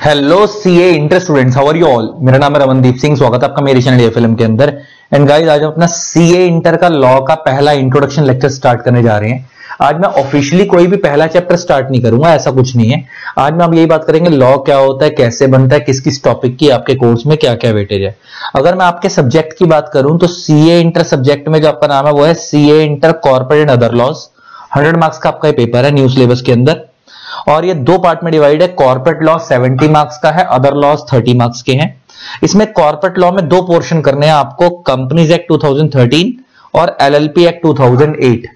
Hello CA inter students, how are you all. मेरा नाम है रमनदीप सिंह। स्वागत है आपका मेरे चैनल फिल्म के अंदर। एंड गाइस, आज हम अपना सीए इंटर का लॉ का पहला इंट्रोडक्शन लेक्चर स्टार्ट करने जा रहे हैं। आज मैं ऑफिशियली कोई भी पहला चैप्टर स्टार्ट नहीं करूंगा, ऐसा कुछ नहीं है। आज में हम यही बात करेंगे लॉ क्या होता है, कैसे बनता है, किस किस टॉपिक की आपके कोर्स में क्या क्या वेटेज है। अगर मैं आपके सब्जेक्ट की बात करूं तो सीए इंटर सब्जेक्ट में जो आपका नाम है वो है CA inter corporate and other laws. 100 marks का आपका पेपर है न्यू सिलेबस के अंदर, और ये दो पार्ट में डिवाइड है। कॉर्पोरेट लॉ 70 मार्क्स का है, अदर लॉज 30 मार्क्स के हैं। इसमें कॉर्पोरेट लॉ में दो पोर्शन करने हैं आपको, कंपनीज एक्ट 2013 और एलएलपी एक्ट 2008।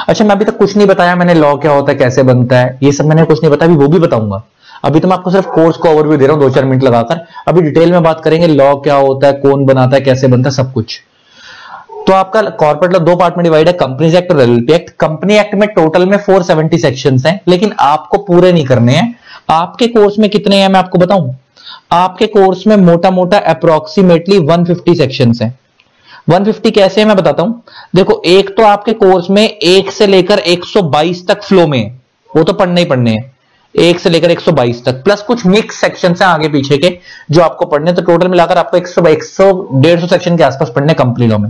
अच्छा, मैं अभी तक कुछ नहीं बताया मैंने लॉ क्या होता है, कैसे बनता है, ये सब मैंने कुछ नहीं बताया, अभी वो भी बताऊंगा। अभी तो मैं आपको सिर्फ कोर्स को ओवरव्यू दे रहा हूं 2-4 मिनट लगाकर। अभी डिटेल में बात करेंगे लॉ क्या होता है, कौन बनाता है, कैसे बनता है, सब कुछ। तो आपका कॉर्पोरेट लॉ दो पार्ट में डिवाइड है, कंपनीज एक्ट और एलएलपी एक्ट। कंपनी एक्ट में टोटल में 470 सेक्शंस हैं, लेकिन आपको पूरे नहीं करने हैं। आपके कोर्स में कितने हैं मैं आपको बताऊं। आपके कोर्स में मोटा मोटा अप्रोक्सीमेटली 150 सेक्शंस हैं। 150 कैसे है मैं बताता हूं। देखो, एक तो आपके कोर्स में 1 से लेकर 122 तक फ्लो में है, वो तो पढ़ने ही पढ़ने हैं, 1 से लेकर 122 तक, प्लस कुछ मिक्स सेक्शन हैं आगे पीछे के जो आपको पढ़ने। तो टोटल मिलाकर आपको 100-150 सेक्शन के आसपास पढ़ने कंपनी लॉ में।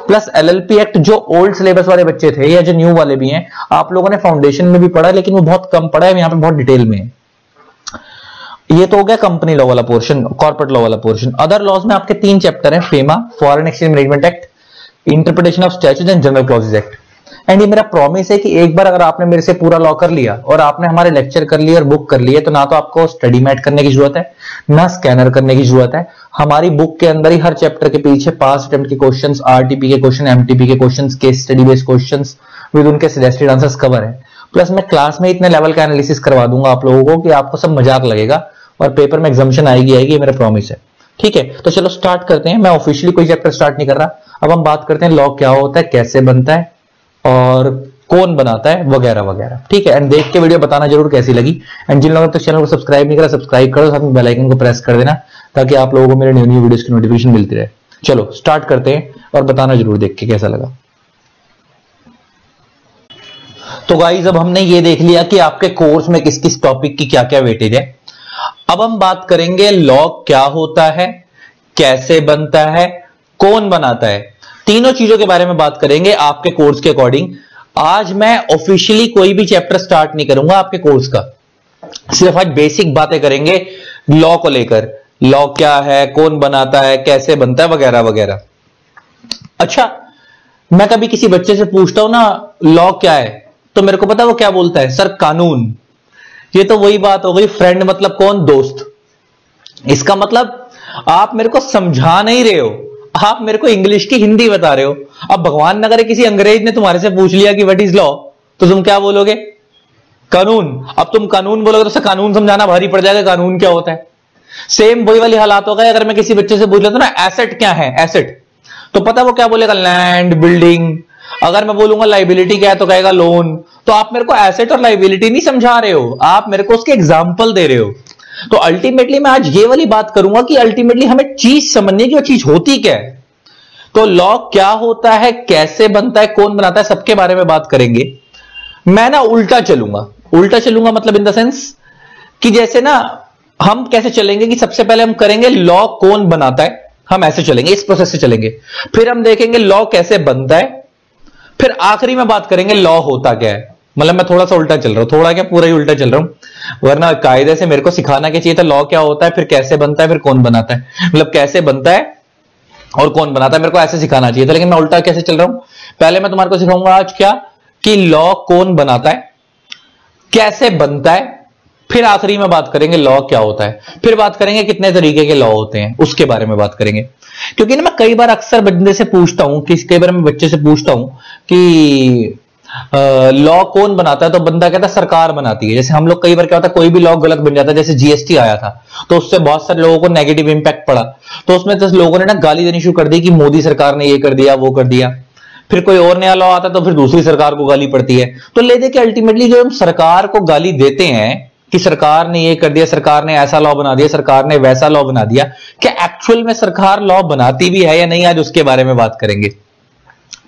प्लस एलएलपी एक्ट, जो ओल्ड सिलेबस वाले बच्चे थे या जो न्यू वाले भी हैं, आप लोगों ने फाउंडेशन में भी पढ़ा, लेकिन वो बहुत कम पढ़ा है, यहां पे बहुत डिटेल में है। ये तो हो गया कंपनी लॉ वाला पोर्शन, कॉर्पोरेट लॉ वाला पोर्शन। अदर लॉज में आपके 3 चैप्टर हैं, FEMA, foreign exchange management act, interpretation of statute and general clauses act. And ये मेरा प्रॉमिस है कि एक बार अगर आपने मेरे से पूरा लॉ कर लिया और आपने हमारे लेक्चर कर लिए और बुक कर लिए, तो ना तो आपको स्टडी मैट करने की जरूरत है, ना स्कैनर करने की जरूरत है। हमारी बुक के अंदर ही हर चैप्टर के पीछे पास अटेम्प्ट के क्वेश्चंस, आरटीपी के क्वेश्चन, एमटीपी के questions, case study based questions with उनके सजेस्टेड आंसर्स कवर है। प्लस मैं क्लास में इतने लेवल का एनालिसिस करवा दूंगा आप लोगों को कि आपको सब मजाक लगेगा और पेपर में एग्जामिनेशन आएगी, ये मेरा प्रॉमिस है। ठीक है, तो चलो स्टार्ट करते हैं। मैं ऑफिशियली कोई चैप्टर स्टार्ट नहीं कर रहा। अब हम बात करते हैं लॉ क्या होता है, कैसे बनता है और कौन बनाता है, वगैरह वगैरह। ठीक है, एंड देख के वीडियो बताना जरूर कैसी लगी। एंड जिन लोगों ने तो चैनल को सब्सक्राइब नहीं करा, सब्सक्राइब करो, साथ में बेल आइकन को प्रेस कर देना, ताकि आप लोगों को मेरे न्यू वीडियोस की नोटिफिकेशन मिलती रहे। चलो स्टार्ट करते हैं और बताना जरूर देख के कैसा लगा। तो गाइस, अब हमने ये देख लिया कि आपके कोर्स में किस किस टॉपिक की क्या क्या वेटेज है। अब हम बात करेंगे लॉ क्या होता है, कैसे बनता है, कौन बनाता है। तीनों चीजों के बारे में बात करेंगे आपके कोर्स के अकॉर्डिंग। आज मैं ऑफिशियली कोई भी चैप्टर स्टार्ट नहीं करूंगा आपके कोर्स का, सिर्फ आज बेसिक बातें करेंगे लॉ को लेकर। लॉ क्या है, कौन बनाता है, कैसे बनता है, वगैरह वगैरह। अच्छा, मैं कभी किसी बच्चे से पूछता हूं ना लॉ क्या है, तो मेरे को पता है वो क्या बोलता है, सर कानून। ये तो वही बात हो गई, फ्रेंड मतलब कौन, दोस्त। इसका मतलब आप मेरे को समझा नहीं रहे हो, आप मेरे को इंग्लिश की हिंदी बता रहे हो। अब भगवान न करे किसी अंग्रेज ने तुम्हारे से पूछ लिया कि व्हाट इज लॉ, तो तुम क्या बोलोगे, कानून। अब तुम कानून बोलोगे तो उसे कानून समझाना भारी पड़ जाएगा, कानून क्या होता है। सेम वही वाली हालात होगा अगर मैं किसी बच्चे से पूछ लेता ना एसेट क्या है, एसेट, तो पता वो क्या बोलेगा, लैंड, बिल्डिंग। अगर मैं बोलूंगा लाइबिलिटी क्या है तो कहेगा लोन। तो आप मेरे को एसेट और लाइबिलिटी नहीं समझा रहे हो, आप मेरे को उसके एग्जाम्पल दे रहे हो। तो अल्टीमेटली मैं आज ये वाली बात करूंगा कि अल्टीमेटली हमें चीज समझनी है कि वो चीज होती क्या है। तो लॉ क्या होता है, कैसे बनता है, कौन बनाता है, सबके बारे में बात करेंगे। मैं ना उल्टा चलूंगा मतलब इन द सेंस कि जैसे ना हम कैसे चलेंगे कि सबसे पहले हम करेंगे लॉ कौन बनाता है, हम ऐसे चलेंगे, इस प्रोसेस से चलेंगे। फिर हम देखेंगे लॉ कैसे बनता है, फिर आखिरी में बात करेंगे लॉ होता क्या है। मतलब मैं थोड़ा सा उल्टा चल रहा हूं, थोड़ा क्या पूरा ही उल्टा चल रहा हूं, वरना कायदे से मेरे को सिखाना क्या चाहिए था, लॉ क्या होता है, फिर कैसे बनता है, फिर कौन बनाता है। मतलब कैसे बनता है और कौन बनाता है मेरे को ऐसे सिखाना चाहिए था, लेकिन मैं उल्टा कैसे चल रहा हूं। पहले मैं तुम्हारे को सिखाऊंगा आज क्या, कि लॉ कौन बनाता है, कैसे बनता है, फिर आखिरी में बात करेंगे लॉ क्या होता है। फिर बात करेंगे कितने तरीके के लॉ होते हैं, उसके बारे में बात करेंगे। क्योंकि ना मैं कई बार अक्सर बंदे से पूछता हूं, कई बार मैं बच्चे से पूछता हूं कि लॉ कौन बनाता है, तो बंदा कहता है सरकार बनाती है। जैसे हम लोग कई बार क्या होता है, कोई भी लॉ गलत बन जाता है, जैसे जीएसटी आया था तो उससे बहुत सारे लोगों को नेगेटिव इंपैक्ट पड़ा, तो उसमें तो लोगों ने ना गाली देनी शुरू कर दी कि मोदी सरकार ने ये कर दिया, वो कर दिया। फिर कोई और नया लॉ आता तो फिर दूसरी सरकार को गाली पड़ती है। तो ले दे के अल्टीमेटली जो हम सरकार को गाली देते हैं कि सरकार ने ये कर दिया, सरकार ने ऐसा लॉ बना दिया, सरकार ने वैसा लॉ बना दिया, क्या एक्चुअल में सरकार लॉ बनाती भी है या नहीं, आज उसके बारे में बात करेंगे।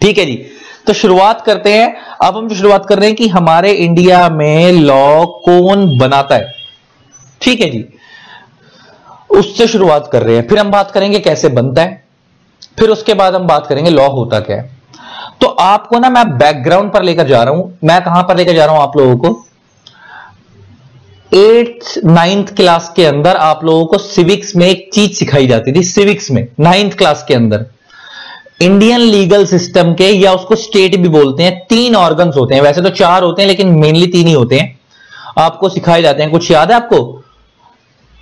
ठीक है जी, तो शुरुआत करते हैं। अब हम जो शुरुआत कर रहे हैं कि हमारे इंडिया में लॉ कौन बनाता है। ठीक है जी, उससे शुरुआत कर रहे हैं, फिर हम बात करेंगे कैसे बनता है, फिर उसके बाद हम बात करेंगे लॉ होता क्या है। तो आपको ना मैं बैकग्राउंड पर लेकर जा रहा हूं, मैं कहां पर लेकर जा रहा हूं आप लोगों को, 8th 9th क्लास के अंदर आप लोगों को सिविक्स में एक चीज सिखाई जाती थी। सिविक्स में 9th क्लास के अंदर इंडियन लीगल सिस्टम के, या उसको स्टेट भी बोलते हैं, 3 ऑर्गन्स होते हैं, वैसे तो 4 होते हैं लेकिन मेनली 3 ही होते हैं, आपको सिखाए जाते हैं। कुछ याद है आपको?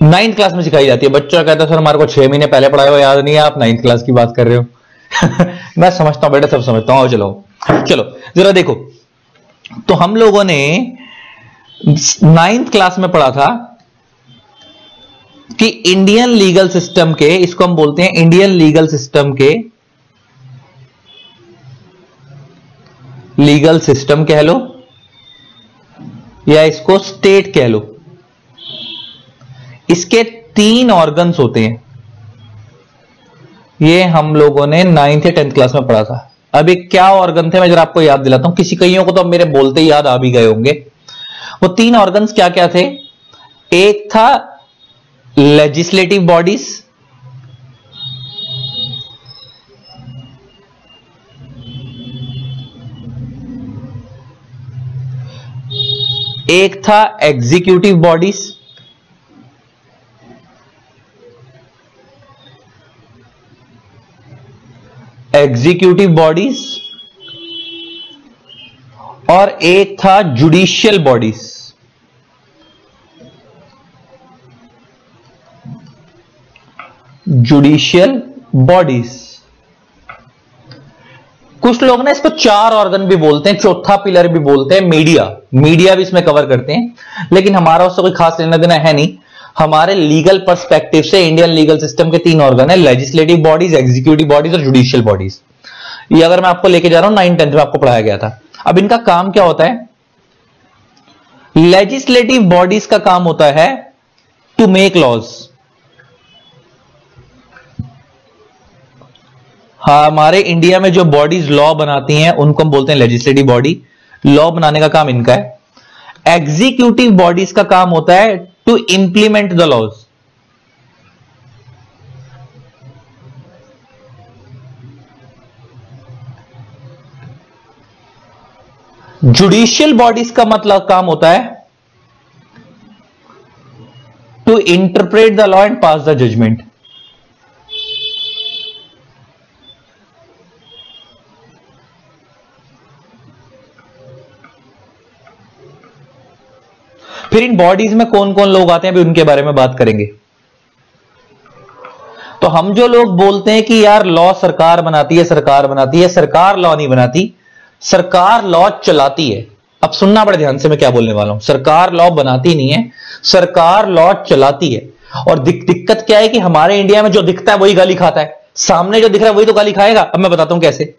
9th क्लास में सिखाई जाती है। बच्चा कहता है सर हमारे को 6 महीने पहले पढ़ाया हुआ याद नहीं है, आप 9th क्लास की बात कर रहे हो। मैं समझता हूं बेटा, सब समझता हूं। चलो चलो जरा देखो, तो हम लोगों ने 9th क्लास में पढ़ा था कि इंडियन लीगल सिस्टम के, इसको हम बोलते हैं इंडियन लीगल सिस्टम के, लीगल सिस्टम कह लो या इसको स्टेट कह लो, इसके 3 ऑर्गन्स होते हैं। ये हम लोगों ने 9th या 10th क्लास में पढ़ा था। अभी क्या ऑर्गन थे मैं जरा आपको याद दिलाता हूं, किसी कईयों को तो मेरे बोलते ही याद आ भी गए होंगे। वो 3 ऑर्गन्स क्या क्या थे? एक था लेजिस्लेटिव बॉडीज, एक था एग्जीक्यूटिव बॉडीज, और एक था जुडिशियल बॉडीज। कुछ लोग ना इसको 4 ऑर्गन भी बोलते हैं, चौथा पिलर भी बोलते हैं, मीडिया भी इसमें कवर करते हैं, लेकिन हमारा उससे कोई खास लेना देना है नहीं। हमारे लीगल पर्सपेक्टिव से इंडियन लीगल सिस्टम के 3 ऑर्गन है, लेजिस्लेटिव बॉडीज, एग्जीक्यूटिव बॉडीज और जुडिशियल बॉडीज। ये अगर मैं आपको लेके जा रहा हूं 9th 10th में आपको पढ़ाया गया था। अब इनका काम क्या होता है? लेजिस्लेटिव बॉडीज का काम होता है टू मेक लॉज। हमारे इंडिया में जो बॉडीज लॉ बनाती हैं उनको हम बोलते हैं लेजिस्लेटिव बॉडी, लॉ बनाने का काम इनका है। एग्जीक्यूटिव बॉडीज का काम होता है to implement the laws. Judicial bodies का मतलब काम होता है to interpret the law and pass the judgment. फिर इन बॉडीज में कौन कौन लोग आते हैं अभी उनके बारे में बात करेंगे। तो हम जो लोग बोलते हैं कि यार लॉ सरकार बनाती है, सरकार लॉ नहीं बनाती, सरकार लॉ चलाती है। अब सुनना बड़े ध्यान से मैं क्या बोलने वाला हूं। सरकार लॉ बनाती नहीं है, सरकार लॉ चलाती है। और दिक्कत क्या है कि हमारे इंडिया में जो दिखता है वही गाली खाता है, सामने जो दिख रहा है वही तो गाली खाएगा। अब मैं बताता हूं कैसे।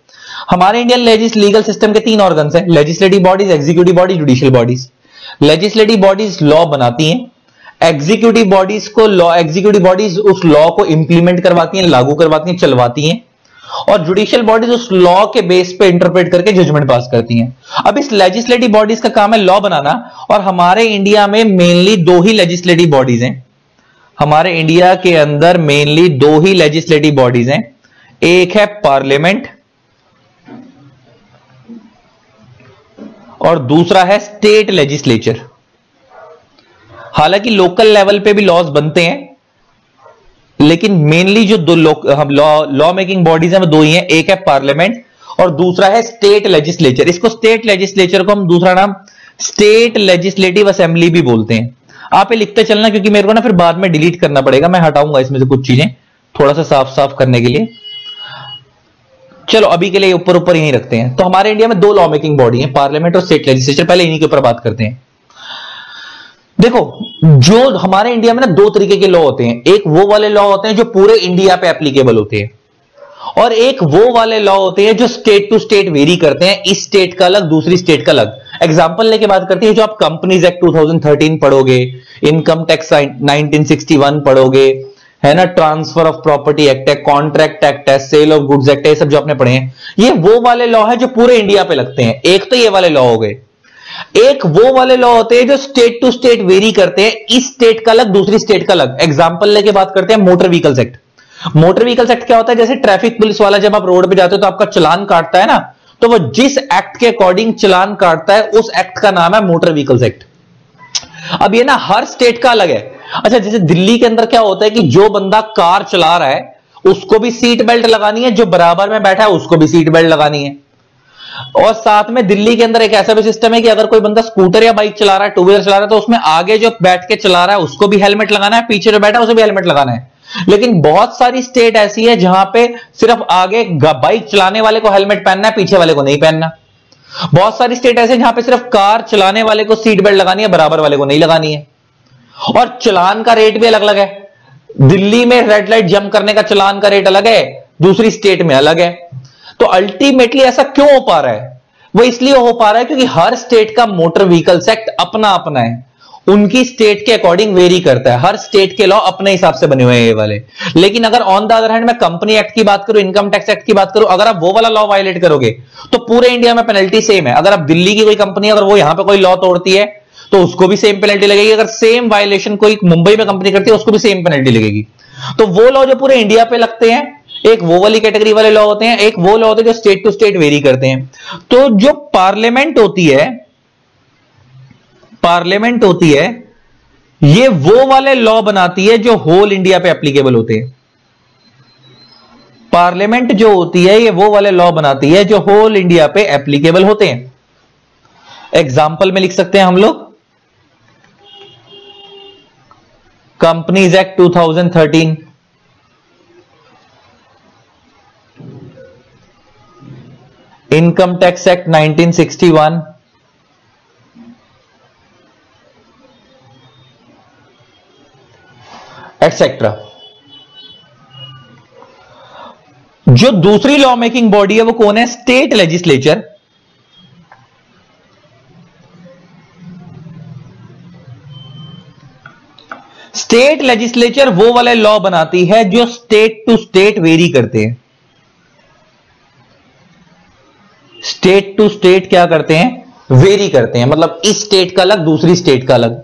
हमारे इंडियन लीगल सिस्टम के 3 ऑर्गन्स हैं, legislative bodies, executive bodies, judicial bodies. Legislative bodies law बनाती हैं, एग्जीक्यूटिव बॉडीज उस लॉ को इंप्लीमेंट करवाती हैं, लागू करवाती हैं, चलवाती हैं, और जुडिशियल बॉडीज उस लॉ के बेस पे इंटरप्रेट करके जजमेंट पास करती हैं। अब इस लेजिस्लेटिव बॉडीज का काम है लॉ बनाना, और हमारे इंडिया में मेनली 2 ही लेजिस्लेटिव बॉडीज हैं। हमारे इंडिया के अंदर मेनली 2 ही लेजिस्लेटिव बॉडीज हैं, एक है पार्लियामेंट और दूसरा है स्टेट लेजिस्लेचर। हालांकि लोकल लेवल पे भी लॉज बनते हैं, लेकिन मेनली जो लॉ मेकिंग बॉडीज हैं वो 2 ही हैं, एक है पार्लियामेंट और दूसरा है स्टेट लेजिस्लेचर। इसको स्टेट लेजिस्लेचर को हम दूसरा नाम स्टेट लेजिस्लेटिव असेंबली भी बोलते हैं। आप ये लिखते चलना, क्योंकि मेरे को ना फिर बाद में डिलीट करना पड़ेगा, मैं हटाऊंगा इसमें से कुछ चीजें थोड़ा सा साफ साफ करने के लिए। चलो अभी के लिए ऊपर ऊपर यहीं रखते हैं। तो हमारे इंडिया में 2 लॉ मेकिंग बॉडी है, पार्लियामेंट और स्टेट लेजिस्लेचर। पहले इन्हीं के ऊपर बात करते हैं। देखो, जो हमारे इंडिया में ना 2 तरीके के लॉ होते हैं। एक वो वाले लॉ होते हैं जो पूरे इंडिया पे एप्लीकेबल होते हैं, और एक वो वाले लॉ होते हैं जो स्टेट टू स्टेट वेरी करते हैं, इस स्टेट का अलग दूसरी स्टेट का अलग। एग्जांपल लेके बात करते हैं, जो आप कंपनीज एक्ट 2013 पढ़ोगे, इनकम टैक्स 1961 पढ़ोगे, है ना, ट्रांसफर ऑफ प्रॉपर्टी एक्ट है, कॉन्ट्रैक्ट एक्ट है, सेल ऑफ गुड्स एक्ट है, ये सब जो आपने पढ़े हैं, ये वो वाले लॉ है जो पूरे इंडिया पे लगते हैं। एक तो ये वाले लॉ हो गए। एक वो वाले लॉ होते हैं जो स्टेट टू स्टेट वेरी करते हैं, इस स्टेट का अलग दूसरी स्टेट का अलग। एग्जांपल लेके बात करते हैं motor vehicles act. Motor vehicles act क्या होता है, जैसे ट्रैफिक पुलिस वाला जब आप रोड पे जाते हो तो आपका चालान काटता है ना, तो वो जिस एक्ट के अकॉर्डिंग चालान काटता है उस एक्ट का नाम है मोटर व्हीकल्स एक्ट। अब ये ना हर स्टेट का अलग है। अच्छा, जैसे दिल्ली के अंदर क्या होता है कि जो बंदा कार चला रहा है उसको भी सीट बेल्ट लगानी है, जो बराबर में बैठा है उसको भी सीट बेल्ट लगानी है। और साथ में दिल्ली के अंदर एक ऐसा भी सिस्टम है कि अगर कोई बंदा स्कूटर या बाइक चला रहा है, टू व्हीलर चला रहा है, तो उसमें आगे जो बैठ के चला रहा है उसको भी हेलमेट लगाना है, पीछे जो बैठा है उसे भी हेलमेट लगाना है। लेकिन बहुत सारी स्टेट ऐसी है जहां पे सिर्फ आगे बाइक चलाने वाले को हेलमेट पहनना है, पीछे वाले को नहीं पहनना। बहुत सारी स्टेट ऐसे जहां पे सिर्फ कार चलाने वाले को सीट बेल्ट लगानी है, बराबर वाले को नहीं लगानी है। और चलान का रेट भी अलग अलग है। दिल्ली में रेड लाइट जंप करने का चलान का रेट अलग है, दूसरी स्टेट में अलग है। तो अल्टीमेटली ऐसा क्यों हो पा रहा है? वो इसलिए हो पा रहा है क्योंकि हर स्टेट का मोटर व्हीकल्स एक्ट अपना अपना है, उनकी स्टेट के अकॉर्डिंग वेरी करता है। हर स्टेट के लॉ अपने हिसाब से बने हुए हैं ये वाले। लेकिन अगर ऑन द अदर हैंड मैं कंपनी एक्ट की बात करूं, इनकम टैक्स एक्ट की बात करूं, अगर आप वो वाला लॉ वायलेट करोगे तो पूरे इंडिया में पेनल्टी सेम है। अगर आप दिल्ली की कोई कंपनी अगर वो यहां पे कोई लॉ तोड़ती है तो उसको भी सेम पेनल्टी लगेगी। अगर सेम वायलेशन कोई मुंबई में कंपनी करती है उसको भी सेम पेनल्टी लगेगी। तो वो लॉ जो पूरे इंडिया पे लगते हैं, एक वो वाली कैटेगरी वाले लॉ होते हैं, एक वो लॉ होते हैं जो स्टेट टू स्टेट वेरी करते हैं। तो जो पार्लियामेंट होती है ये वो वाले लॉ बनाती है जो होल इंडिया पे एप्लीकेबल होते हैं। पार्लियामेंट जो होती है ये वो वाले लॉ बनाती है जो होल इंडिया पे एप्लीकेबल होते हैं। एग्जाम्पल में लिख सकते हैं हम लोग companies act 2013, income tax act 1961, etcetera. जो दूसरी लॉ मेकिंग बॉडी है वो कौन है? State legislature. स्टेट लेजिस्लेचर वो वाले लॉ बनाती है जो स्टेट टू स्टेट वेरी करते हैं। स्टेट टू स्टेट क्या करते हैं? वेरी करते हैं। मतलब इस स्टेट का अलग दूसरी स्टेट का अलग,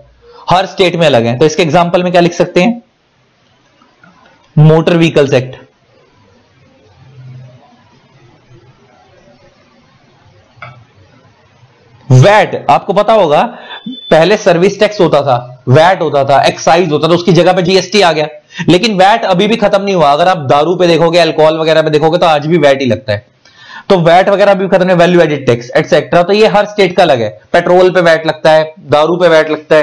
हर स्टेट में अलग है। तो इसके एग्जांपल में क्या लिख सकते हैं? Motor vehicles act, VAT. आपको पता होगा पहले सर्विस टैक्स होता था, वैट होता था, एक्साइज होता था, उसकी जगह पे जीएसटी आ गया। लेकिन वैट अभी भी खत्म नहीं हुआ। अगर आप दारू पे देखोगे, अल्कोहल वगैरह पे देखोगे तो आज भी वैट ही लगता है। तो वैट वगैरह भी खत्म है, वैल्यू एडेड टैक्स एटसेट्रा। तो ये हर स्टेट का अलग है। पेट्रोल पे वैट लगता है, दारू पे वैट लगता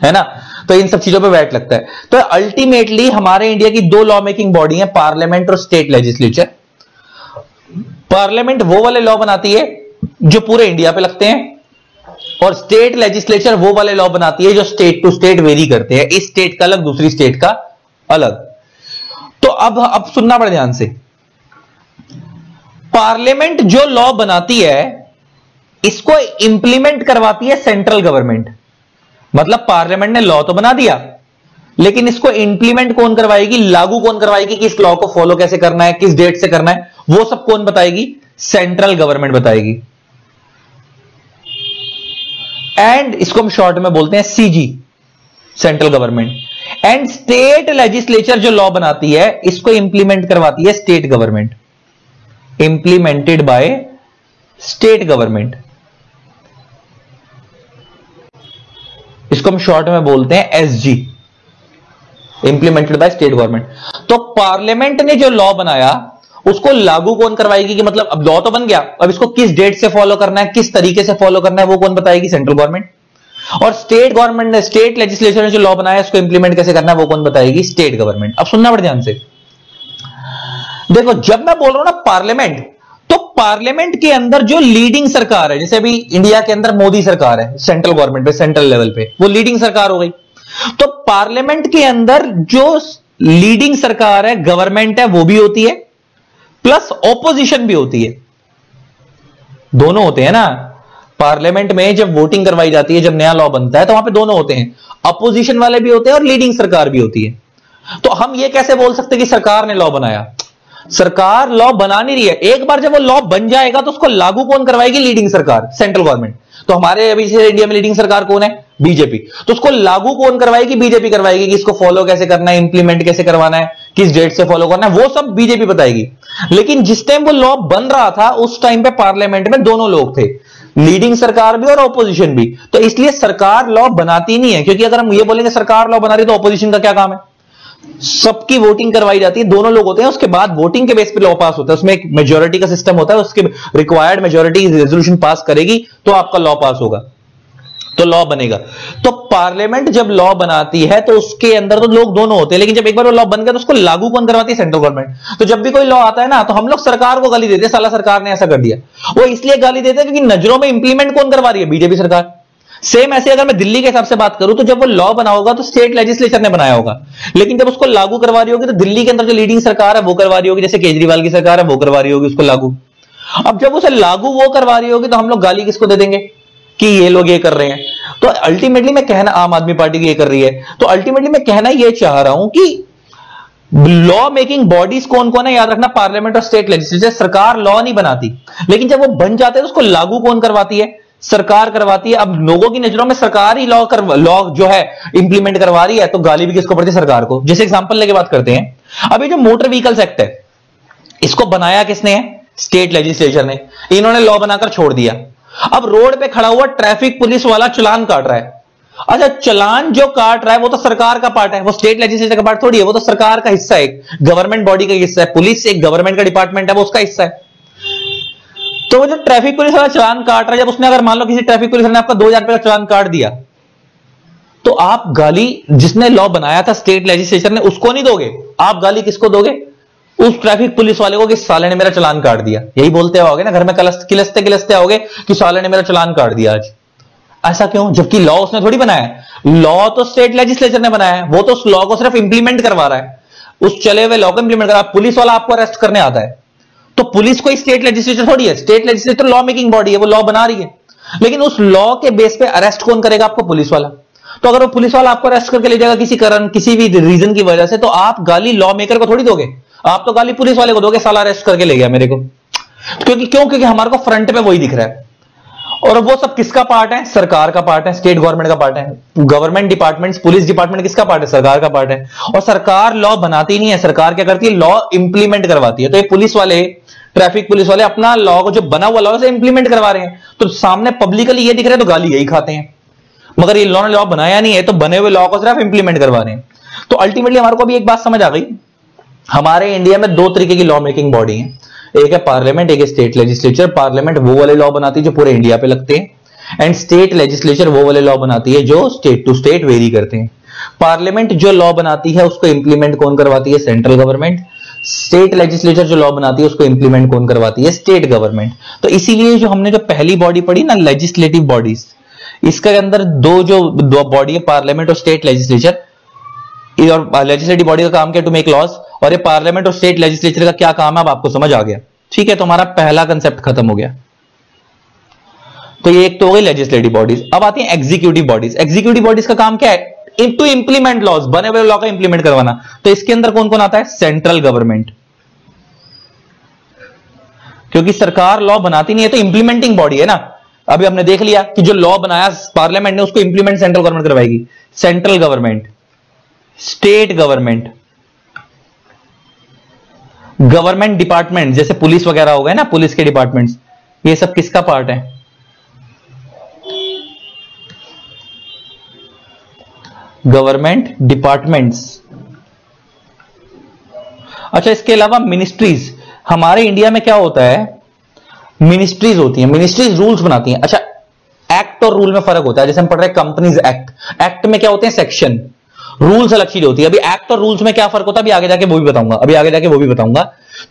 है ना। तो इन सब चीजों पे वैट लगता है। तो अल्टीमेटली हमारे इंडिया की दो लॉ मेकिंग बॉडी है, पार्लियामेंट और स्टेट लेजिस्लेचर। पार्लियामेंट वो वाले लॉ बनाती है जो पूरे इंडिया पे लगते हैं, और स्टेट लेजिस्लेचर वो वाले लॉ बनाती है जो स्टेट टू स्टेट वेरी करते हैं। इस स्टेट का अलग दूसरी स्टेट का अलग। तो अब सुनना पड़े ध्यान से। पार्लियामेंट जो लॉ बनाती है इसको इंप्लीमेंट करवाती है सेंट्रल गवर्नमेंट। मतलब पार्लियामेंट ने लॉ तो बना दिया, लेकिन इसको इंप्लीमेंट कौन करवाएगी, लागू कौन करवाएगी कि इस लॉ को फॉलो कैसे करना है, किस डेट से करना है, वो सब कौन बताएगी? सेंट्रल गवर्नमेंट बताएगी। एंड इसको हम शॉर्ट में बोलते हैं CG, central government. And state legislature जो लॉ बनाती है इसको इंप्लीमेंट करवाती है state government, implemented by state government. इसको हम शॉर्ट में बोलते हैं SG, implemented by state government. तो पार्लियामेंट ने जो लॉ बनाया उसको लागू कौन करवाएगी कि मतलब अब लॉ तो बन गया, अब इसको किस डेट से फॉलो करना है, किस तरीके से फॉलो करना है, वो कौन बताएगी? Central government. और स्टेट गवर्नमेंट ने, स्टेट लेजिस्लेचर ने जो लॉ बनाया उसको इंप्लीमेंट कैसे करना है वो कौन बताएगी? State government. अब सुनना पड़े ध्यान से। देखो जब मैं बोल रहा हूं ना पार्लियामेंट, तो पार्लियामेंट के अंदर जो लीडिंग सरकार है, जैसे अभी इंडिया के अंदर मोदी सरकार है सेंट्रल गवर्नमेंट पे, सेंट्रल लेवल पे, वो लीडिंग सरकार हो गई। तो पार्लियामेंट के अंदर जो लीडिंग सरकार है, गवर्नमेंट है, वो भी होती है, प्लस ऑपोजिशन भी होती है। दोनों होते हैं ना। पार्लियामेंट में जब वोटिंग करवाई जाती है, जब नया लॉ बनता है, तो वहां पे दोनों होते हैं, अपोजिशन वाले भी होते हैं और लीडिंग सरकार भी होती है। तो हम ये कैसे बोल सकते हैं कि सरकार ने लॉ बनाया? सरकार लॉ बना नहीं रही है। एक बार जब वो लॉ बन जाएगा तो उसको लागू कौन करवाएगी? लीडिंग सरकार, सेंट्रल गवर्नमेंट। तो हमारे अभी से इंडिया में लीडिंग सरकार कौन है? बीजेपी। तो उसको लागू कौन करवाएगी? बीजेपी करवाएगी कि इसको फॉलो कैसे करना है, इंप्लीमेंट कैसे करवाना है, किस डेट से फॉलो करना है, वो सब बीजेपी बताएगी। लेकिन जिस टाइम वो लॉ बन रहा था उस टाइम पे पार्लियामेंट में दोनों लोग थे, लीडिंग सरकार भी और ऑपोजिशन भी। तो इसलिए सरकार लॉ बनाती नहीं है, क्योंकि अगर हम ये बोलेंगे सरकार लॉ बना रही तो ऑपोजिशन का क्या काम है? सबकी वोटिंग करवाई जाती है, दोनों लोग होते हैं, उसके बाद वोटिंग के बेस पे लॉ पास होता है, उसमें एक मेजोरिटी का सिस्टम होता है, उसके रिक्वायर्ड मेजोरिटी रेजोल्यूशन पास करेगी तो आपका लॉ पास होगा, तो लॉ बनेगा। तो पार्लियामेंट जब लॉ बनाती है तो उसके अंदर तो लोग दोनों होते हैं, लेकिन जब एक बार वो लॉ बन गया तो उसको लागू कौन करवाती है? Central government. तो जब भी कोई लॉ आता है ना तो हम लोग सरकार को गाली देते हैं, साला सरकार ने ऐसा कर दिया। वो इसलिए गाली देते हैं क्योंकि नजरों में इंप्लीमेंट कौन करवा रही है? बीजेपी सरकार। सेम ऐसे अगर मैं दिल्ली के हिसाब से बात करूं तो जब वो लॉ बना होगा तो स्टेट लेजिस्लेचर ने बनाया होगा, लेकिन जब उसको लागू करवा रही होगी तो दिल्ली के अंदर जो लीडिंग सरकार है वो करवा रही होगी, जैसे केजरीवाल की सरकार है वो करवा रही होगी उसको लागू। अब जब उसे लागू वो करवा रही होगी तो हम लोग गाली किसको दे देंगे कि ये लोग ये कर रहे हैं? तो अल्टीमेटली मैं कहना, आम आदमी पार्टी की ये कर रही है, तो अल्टीमेटली मैं कहना ये चाह रहा हूं कि लॉ मेकिंग बॉडीज कौन कौन है? याद रखना, पार्लियामेंट और स्टेट लेजिस्लेचर। सरकार लॉ नहीं बनाती, लेकिन जब वो बन जाते हैं तो उसको लागू कौन करवाती है? सरकार करवाती है। अब लोगों की नजरों में सरकार ही लॉ जो है इंप्लीमेंट करवा रही है, तो गाली भी किसको पड़ती है? सरकार को। जैसे एग्जांपल लेके बात करते हैं, अभी जो मोटर व्हीकल्स एक्ट है इसको बनाया किसने है? स्टेट लेजिस्लेचर ने। इन्होंने लॉ बनाकर छोड़ दिया। अब रोड पे खड़ा हुआ ट्रैफिक पुलिस वाला चालान काट रहा है। अच्छा, चालान जो काट रहा है वो तो सरकार का पार्ट है, वो स्टेट लेजिस्लेचर का पार्ट थोड़ी है, वो तो सरकार का हिस्सा है, गवर्नमेंट बॉडी का हिस्सा है। पुलिस एक गवर्नमेंट का डिपार्टमेंट है, वो उसका हिस्सा है। तो वो जो ट्रैफिक पुलिस वाला चालान काट रहा है, जब उसने अगर मान लो किसी ट्रैफिक पुलिस ने आपका 2000 रुपए का चालान काट दिया, तो आप गाली जिसने लॉ बनाया था स्टेट लेजिस्लेचर ने उसको नहीं दोगे, आप गाली किसको दोगे? उस ट्रैफिक पुलिस वाले को कि साले ने मेरा चालान काट दिया। यही बोलते आओगे ना घर में, किलसते किलसते आओगे कि साले ने मेरा चालान काट दिया आज। ऐसा क्यों? जबकि लॉ उसने थोड़ी बनाया, लॉ तो स्टेट लेजिस्लेचर ने बनाया है, वो तो उस लॉ को सिर्फ इंप्लीमेंट करवा रहा है, उस चले हुए लॉ को इंप्लीमेंट करा। पुलिस वाला आपको अरेस्ट करने आता है, तो पुलिस कोई स्टेट लेजिस्लेचर थोड़ी है, state legislature law making body है, वो लॉ बना रही है, लेकिन उस लॉ के बेस पे अरेस्ट कौन करेगा आपको? पुलिस वाला। तो अगर वो पुलिस वाला आपको अरेस्ट करके ले जाएगा किसी कारण, किसी भी रीजन की वजह से, तो आप गाली लॉ मेकर को थोड़ी दोगे, आप तो गाली पुलिस वाले को दोगे, साला अरेस्ट करके ले गया मेरे को। क्योंकि हमारे को फ्रंट पे वही दिख रहा है। और वो सब किसका पार्ट है? सरकार का पार्ट है, स्टेट गवर्नमेंट का पार्ट है। गवर्नमेंट डिपार्टमेंट्स, पुलिस डिपार्टमेंट किसका पार्ट है? सरकार का पार्ट है। और सरकार लॉ बनाती नहीं है, सरकार क्या करती है? लॉ इंप्लीमेंट करवाती है। तो ये पुलिस वाले, ट्रैफिक पुलिस वाले अपना लॉ को, जो बना हुआ लॉ से इंप्लीमेंट करवा रहे हैं, तो सामने पब्लिकली ये दिख रहा है तो गाली यही खाते हैं, मगर ये लॉ बनाया नहीं है, तो बने हुए लॉ को सिर्फ इंप्लीमेंट करवा रहे हैं। तो अल्टीमेटली हमारे को अभी एक बात समझ आ गई, हमारे इंडिया में दो तरीके की लॉ मेकिंग बॉडी है, एक है पार्लियामेंट, एक है स्टेट लेजिस्लेचर। पार्लियामेंट वो वाले लॉ बनाती है जो पूरे इंडिया पे लगते हैं, एंड स्टेट लेजिस्लेचर वो वाले लॉ बनाती है जो स्टेट टू स्टेट वेरी करते हैं। पार्लियामेंट जो लॉ बनाती है उसको इंप्लीमेंट कौन करवाती है? Central government. स्टेट लेजिस्लेचर जो लॉ बनाती है उसको इंप्लीमेंट कौन करवाती है? State government. तो इसीलिए जो हमने जो पहली बॉडी पढ़ी ना, लेजिस्लेटिव बॉडीज, इसके अंदर दो बॉडी है, पार्लियामेंट और स्टेट लेजिस्लेचर। और लेजिस्लेटिव बॉडी का काम क्या? To make laws. और ये पार्लियामेंट और स्टेट लेजिस्लेचर का क्या काम है, अब आपको समझ आ गया। ठीक है, तो हमारा पहला कंसेप्ट खत्म हो गया। तो ये एक तो हो गई लेजिस्लेटिव बॉडीज। अब आती है एग्जीक्यूटिव बॉडीज। एग्जीक्यूटिव बॉडीज का काम क्या है? टू इंप्लीमेंट लॉज, बने हुए लॉ का इंप्लीमेंट करवाना। तो इसके अंदर कौन कौन आता है? सेंट्रल गवर्नमेंट, क्योंकि सरकार लॉ बनाती नहीं है तो इंप्लीमेंटिंग बॉडी है ना। अभी हमने देख लिया कि जो लॉ बनाया पार्लियामेंट ने उसको इंप्लीमेंट सेंट्रल गवर्नमेंट करवाएगी। Central government, state government, government department जैसे पुलिस वगैरह हो गए ना, पुलिस के डिपार्टमेंट्स, ये सब किसका पार्ट है? Government departments. अच्छा, इसके अलावा मिनिस्ट्रीज। हमारे इंडिया में क्या होता है? मिनिस्ट्रीज होती हैं, मिनिस्ट्रीज रूल्स बनाती हैं। अच्छा, एक्ट और रूल में फर्क होता है। जैसे हम पढ़ रहे हैं कंपनीज एक्ट, एक्ट में क्या होते हैं? सेक्शन। रूल्स अलग चीज होती है। अभी एक्ट और रूल्स में क्या फर्क होता है अभी आगे जाके वो भी बताऊंगा।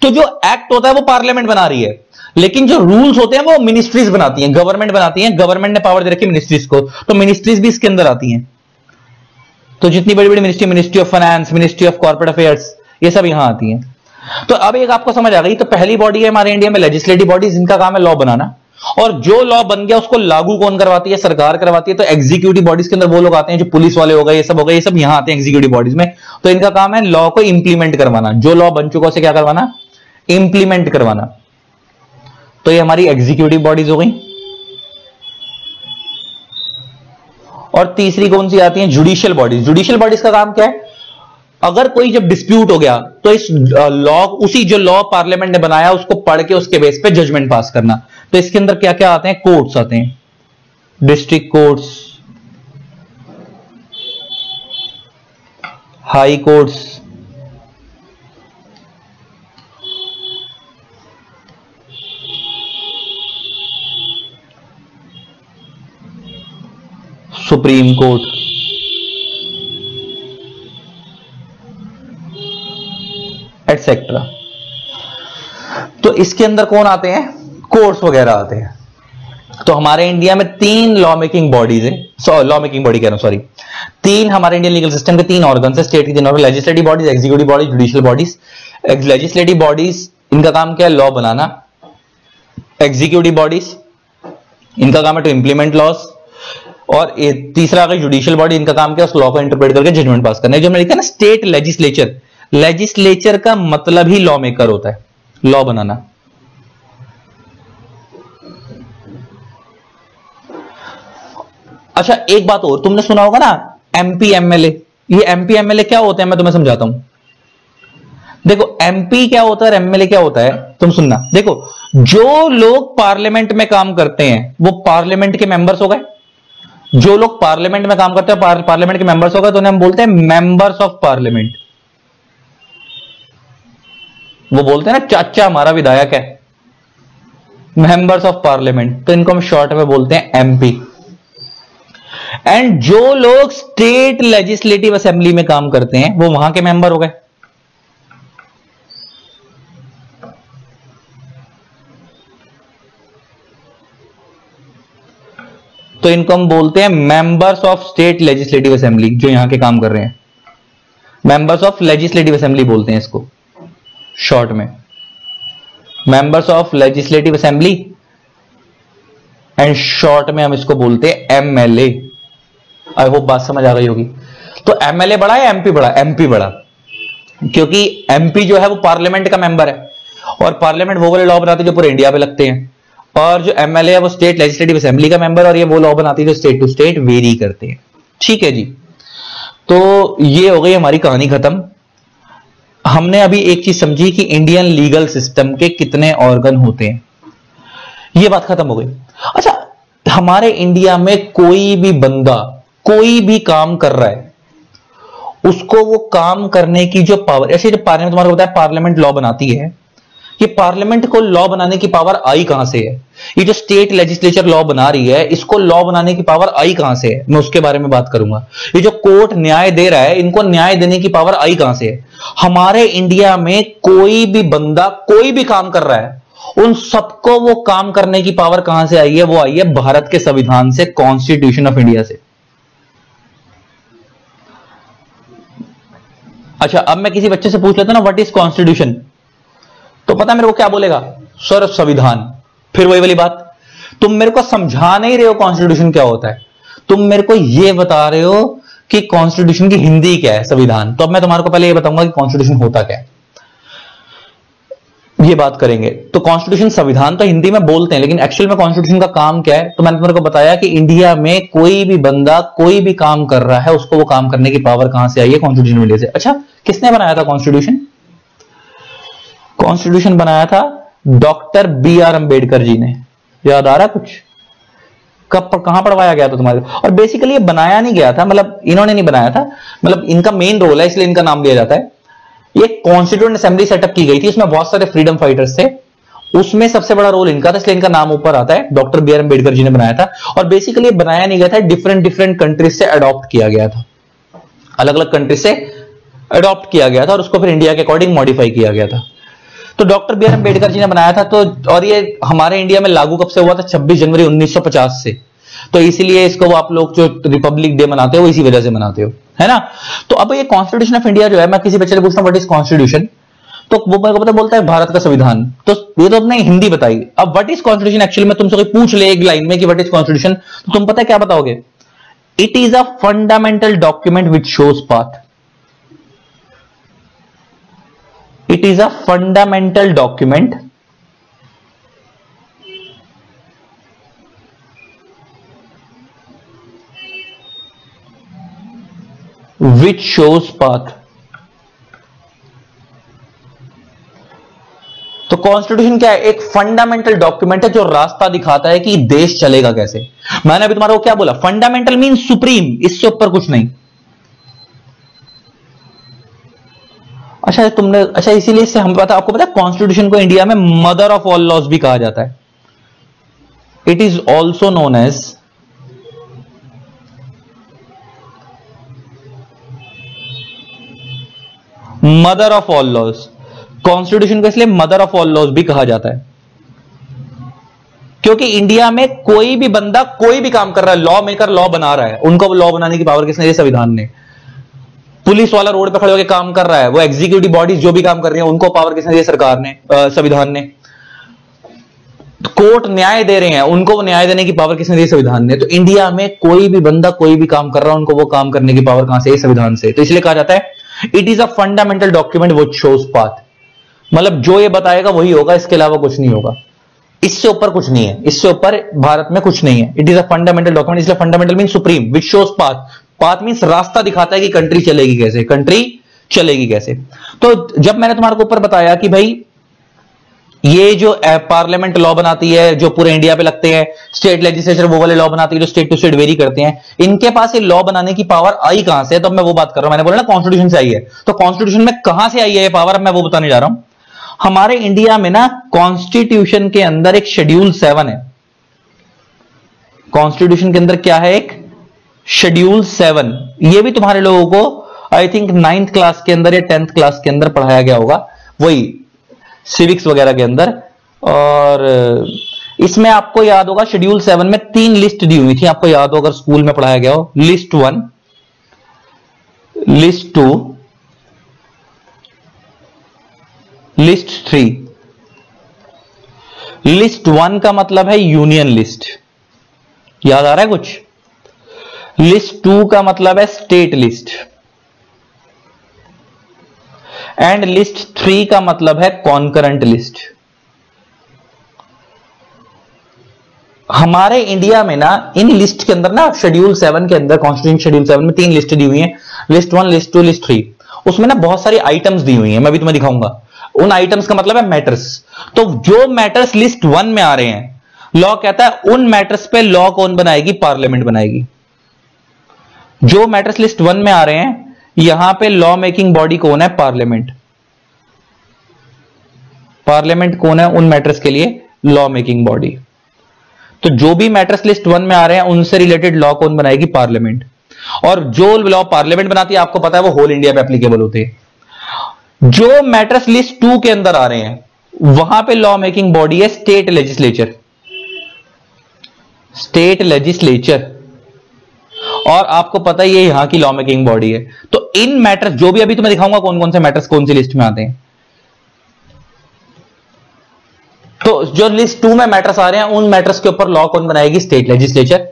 तो जो एक्ट होता है वो पार्लियामेंट बना रही है, लेकिन जो रूल्स होते हैं वो मिनिस्ट्रीज बनाती हैं, गवर्नमेंट बनाती है। गवर्नमेंट ने पावर दे रखी है मिनिस्ट्रीज को, तो मिनिस्ट्रीज भी इसके अंदर आती हैं। तो जितनी बड़ी बड़ी ministry, ministry of finance, ministry of corporate affairs, ये सब यहां आती हैं। तो अब एक आपको समझ आ गई। तो पहली बॉडी है हमारे इंडिया में लेजिस्लेटिव बॉडी, जिनका काम है लॉ बनाना, और जो लॉ बन गया उसको लागू कौन करवाती है? सरकार करवाती है। तो एग्जीक्यूटिव बॉडीज के अंदर वो लोग आते हैं जो पुलिस वाले हो गए, ये सब हो गए, ये सब यहां आते हैं एग्जीक्यूटिव बॉडीज में। तो इनका काम है लॉ को इंप्लीमेंट करवाना, जो लॉ बन चुका उसे क्या करवाना? इंप्लीमेंट करवाना। तो ये हमारी एग्जीक्यूटिव बॉडीज हो गई। और तीसरी कौन सी आती है? Judicial bodies. जुडिशियल बॉडीज का काम क्या है? अगर कोई जब डिस्प्यूट हो गया तो इस लॉ, उसी जो लॉ पार्लियामेंट ने बनाया उसको पढ़ के उसके बेस पे जजमेंट पास करना। तो इसके अंदर क्या क्या आते हैं? कोर्ट्स आते हैं, district courts, high courts, supreme court, etcetera. तो इसके अंदर कौन आते हैं? कोर्ट्स वगैरह आते हैं। तो हमारे इंडिया में 3 लॉ मेकिंग बॉडीज है, लॉ मेकिंग बॉडी कह रहा हूं, सॉरी, 3 हमारे इंडियन लीगल सिस्टम के 3 ऑर्गन है स्टेट के, 3 organ, legislative bodies, executive bodies, judicial bodies. Legislative bodies इनका काम क्या है? लॉ बनाना। एग्जीक्यूटिव बॉडीज इनका काम है टू इंप्लीमेंट लॉस। और तीसरा अगर जुडिशियल बॉडी, इनका काम क्या है? उस लॉ को इंटरप्रेट करके जजमेंट पास करना है। जो मैंने लिखा ना स्टेट लेजिस्लेचर, लेजिस्लेचर का मतलब ही लॉ मेकर होता है, लॉ बनाना। अच्छा एक बात और, तुमने सुना होगा ना एमपी एमएलए। ये एमपी एमएलए क्या होते हैं मैं तुम्हें समझाता हूं। देखो एमपी क्या होता है और एमएलए क्या होता है, तुम सुनना। देखो जो लोग पार्लियामेंट में काम करते हैं वो पार्लियामेंट के मेंबर्स हो गए। जो लोग पार्लियामेंट में काम करते हैं पार्लियामेंट के मेंबर्स हो गए, तो उन्हें हम बोलते हैं मेंबर्स ऑफ पार्लियामेंट। वो बोलते हैं ना चाचा हमारा विधायक है, मेंबर्स ऑफ पार्लियामेंट, तो इनको हम शॉर्ट में बोलते हैं एमपी। एंड जो लोग स्टेट लेजिस्लेटिव असेंबली में काम करते हैं वो वहां के मेंबर हो गए। तो इनको हम बोलते हैं members of state legislative assembly, जो यहां के काम कर रहे हैं। मेंबर्स ऑफ लेजिस्लेटिव असेंबली बोलते हैं इसको शॉर्ट में, members of legislative assembly, and short में हम इसको बोलते हैं एमएलए। आई होप बात समझ आ गई होगी। तो एमएलए बड़ा है एमपी बड़ा? एमपी बड़ा, क्योंकि एमपी जो है वो पार्लियामेंट का मेंबर है और पार्लियामेंट वो वाले लॉ बनाती है जो पूरे इंडिया पे लगते हैं, और जो एमएलए है वो स्टेट लेजिस्लेटिव असेंबली का मेंबर, और ये वो लॉ बनाती है जो स्टेट टू स्टेट वेरी करते हैं। ठीक है जी, तो ये हो गई हमारी कहानी खत्म। हमने अभी एक चीज समझी कि इंडियन लीगल सिस्टम के कितने ऑर्गन होते हैं, ये बात खत्म हो गई। अच्छा, हमारे इंडिया में कोई भी बंदा कोई भी काम कर रहा है, उसको वो काम करने की जो पावर, ऐसे जो पार्लियामेंट तुम्हारा बताया पार्लियामेंट लॉ बनाती है, ये पार्लियामेंट को लॉ बनाने की पावर आई कहां से है? ये जो स्टेट लेजिस्लेचर लॉ बना रही है, इसको लॉ बनाने की पावर आई कहां से है? मैं उसके बारे में बात करूंगा। ये जो कोर्ट न्याय दे रहा है, इनको न्याय देने की पावर आई कहां से है? हमारे इंडिया में कोई भी बंदा कोई भी काम कर रहा है, उन सबको वो काम करने की पावर कहां से आई है? वो आई है भारत के संविधान से, कॉन्स्टिट्यूशन ऑफ इंडिया से। अच्छा, अब मैं किसी बच्चे से पूछ लेता ना व्हाट इज कॉन्स्टिट्यूशन, तो पता है मेरे को क्या बोलेगा? सर संविधान। फिर वही वाली बात, तुम मेरे को समझा नहीं रहे हो कॉन्स्टिट्यूशन क्या होता है, तुम मेरे को यह बता रहे हो कि कॉन्स्टिट्यूशन की हिंदी क्या है, संविधान। तो अब मैं तुम्हारे को पहले यह बताऊंगा कि कॉन्स्टिट्यूशन होता क्या है, ये बात करेंगे। तो कॉन्स्टिट्यूशन, संविधान तो हिंदी में बोलते हैं, लेकिन एक्चुअल में कॉन्स्टिट्यूशन का काम क्या है? तो मैंने तुम्हारे को बताया कि इंडिया में कोई भी बंदा कोई भी काम कर रहा है, उसको वो काम करने की पावर कहां से आई है? कॉन्स्टिट्यूशन इंडिया से। अच्छा, किसने बनाया था कॉन्स्टिट्यूशन? कॉन्स्टिट्यूशन बनाया था doctor B are Ambedkar ji ने। याद आ रहा कुछ? कब कहां पढ़वाया गया था तुम्हारे? और बेसिकली ये बनाया नहीं गया था, मतलब इन्होंने नहीं बनाया था, मतलब इनका मेन रोल है इसलिए इनका नाम लिया जाता है। ये कॉन्स्टिट्यूएंट असेंबली सेटअप की गई थी, उसमें बहुत सारे फ्रीडम फाइटर्स थे, उसमें सबसे बड़ा रोल इनका था, इसलिए इनका नाम ऊपर आता है। Doctor B are Ambedkar ji ने बनाया था। और बेसिकली बनाया नहीं गया था, डिफरेंट डिफरेंट कंट्रीज से अडॉप्ट किया गया था, अलग अलग कंट्रीज से अडॉप्ट किया गया था और उसको फिर इंडिया के अकॉर्डिंग मॉडिफाई किया गया था। तो doctor B are Ambedkar ji ने बनाया था। तो और ये हमारे इंडिया में लागू कब से हुआ था? 26 जनवरी 1950 से। तो इसीलिए इसको वो आप लोग जो रिपब्लिक डे मनाते हो वो इसी वजह से मनाते हो, है ना। तो अब ये कॉन्स्टिट्यूशन ऑफ इंडिया जो है, मैं किसी बच्चे से पूछता हूं व्हाट इज कॉन्स्टिट्यूशन, तो वो मेरे को बोलता है भारत का संविधान। तो ये तो अपने हिंदी बताई। अब व्हाट इज कॉन्स्टिट्यूशन एक्चुअली में तुमसे कोई पूछ ले एक लाइन में कि व्हाट इज कॉन्स्टिट्यूशन, तो तुम पता है क्या बताओगे? It is a fundamental document which shows path. It is a fundamental document which shows path. तो कॉन्स्टिट्यूशन क्या है? एक फंडामेंटल डॉक्यूमेंट है जो रास्ता दिखाता है कि देश चलेगा कैसे। मैंने अभी तुम्हारे को क्या बोला? फंडामेंटल मीन सुप्रीम, इससे ऊपर कुछ नहीं। अच्छा इसीलिए इससे हम आपको पता है कॉन्स्टिट्यूशन को इंडिया में मदर ऑफ ऑल लॉज भी कहा जाता है। It is also known as mother of all laws. Constitution को इसलिए मदर ऑफ ऑल लॉज भी कहा जाता है क्योंकि इंडिया में कोई भी बंदा कोई भी काम कर रहा है, लॉ मेकर लॉ बना रहा है, उनको लॉ बनाने की पावर किसने? संविधान ने। पुलिस वाला रोड पे खड़े होकर काम कर रहा है, वो एग्जीक्यूटिव बॉडीज जो भी काम कर रही है उनको पावर किसने दी? सरकार ने, संविधान ने। कोर्ट न्याय दे रहे हैं, उनको न्याय देने की पावर किसने दी? संविधान ने। तो इंडिया में कोई भी बंदा कोई भी काम कर रहा है, उनको वो काम करने की पावर कहां से? संविधान से। तो इसलिए कहा जाता है it is a fundamental document which shows path. मतलब जो ये बताएगा वही होगा, इसके अलावा कुछ नहीं होगा, इससे ऊपर कुछ नहीं है, इससे ऊपर भारत में कुछ नहीं है। It is a fundamental document, इसलिए fundamental mean supreme, which shows path. Path means रास्ता दिखाता है कि कंट्री चलेगी कैसे, कंट्री चलेगी कैसे। तो जब मैंने तुम्हारे को ऊपर बताया कि भाई ये जो पार्लियामेंट लॉ बनाती है जो पूरे इंडिया पे लगते हैं, स्टेट लेजिस्लेचर वो वाले लॉ बनाती है जो स्टेट टू स्टेट वेरी करते हैं, इनके पास ये लॉ बनाने की पावर आई कहां से है? तो मैं वो बात कर रहा हूं, मैंने बोला ना कॉन्स्टिट्यूशन से आई है। तो कॉन्स्टिट्यूशन में कहां से आई है ये पावर? अब मैं वो बताने जा रहा हूं। हमारे इंडिया में ना कॉन्स्टिट्यूशन के अंदर एक शेड्यूल 7 है। कॉन्स्टिट्यूशन के अंदर क्या है? एक शेड्यूल 7। ये भी तुम्हारे लोगों को आई थिंक 9th क्लास के अंदर या 10th क्लास के अंदर पढ़ाया गया होगा, वही सिविक्स वगैरह के अंदर। और इसमें आपको याद होगा शेड्यूल 7 में 3 लिस्ट दी हुई थी, आपको याद हो अगर स्कूल में पढ़ाया गया हो। List 1, list 2, list 3। लिस्ट 1 का मतलब है यूनियन लिस्ट, याद आ रहा है कुछ? लिस्ट 2 का मतलब है स्टेट लिस्ट, एंड लिस्ट 3 का मतलब है कॉन्करेंट लिस्ट। हमारे इंडिया में ना इन लिस्ट के अंदर ना शेड्यूल 7 के अंदर, कॉन्स्टिट्यूशन शेड्यूल 7 में 3 लिस्ट दी हुई हैं, लिस्ट 1, लिस्ट 2, लिस्ट 3। उसमें ना बहुत सारी आइटम्स दी हुई हैं, मैं भी तुम्हें दिखाऊंगा। उन आइटम्स का मतलब है मैटर्स। तो जो मैटर्स लिस्ट 1 में आ रहे हैं, लॉ कहता है उन मैटर्स पे लॉ कौन बनाएगी? पार्लियामेंट बनाएगी। जो मैटर्स लिस्ट 1 में आ रहे हैं, यहां पे लॉ मेकिंग बॉडी कौन है? पार्लियामेंट। पार्लियामेंट कौन है उन मैटर्स के लिए? Law making body. तो जो भी मैटर्स लिस्ट 1 में आ रहे हैं उनसे रिलेटेड लॉ कौन बनाएगी? पार्लियामेंट। और जो लॉ पार्लियामेंट बनाती है आपको पता है वो होल इंडिया पे एप्लीकेबल होते हैं। जो मैटर्स लिस्ट 2 के अंदर आ रहे हैं वहां पे लॉ मेकिंग बॉडी है स्टेट लेजिस्लेचर, स्टेट लेजिस्लेचर। और आपको पता है ये यहां की लॉ मेकिंग बॉडी है। तो इन मैटर्स जो भी अभी तुम्हें दिखाऊंगा कौन कौन से मैटर्स कौन सी लिस्ट में आते हैं। तो जो लिस्ट 2 में मैटर्स आ रहे हैं उन मैटर्स के ऊपर लॉ कौन बनाएगी? State legislature.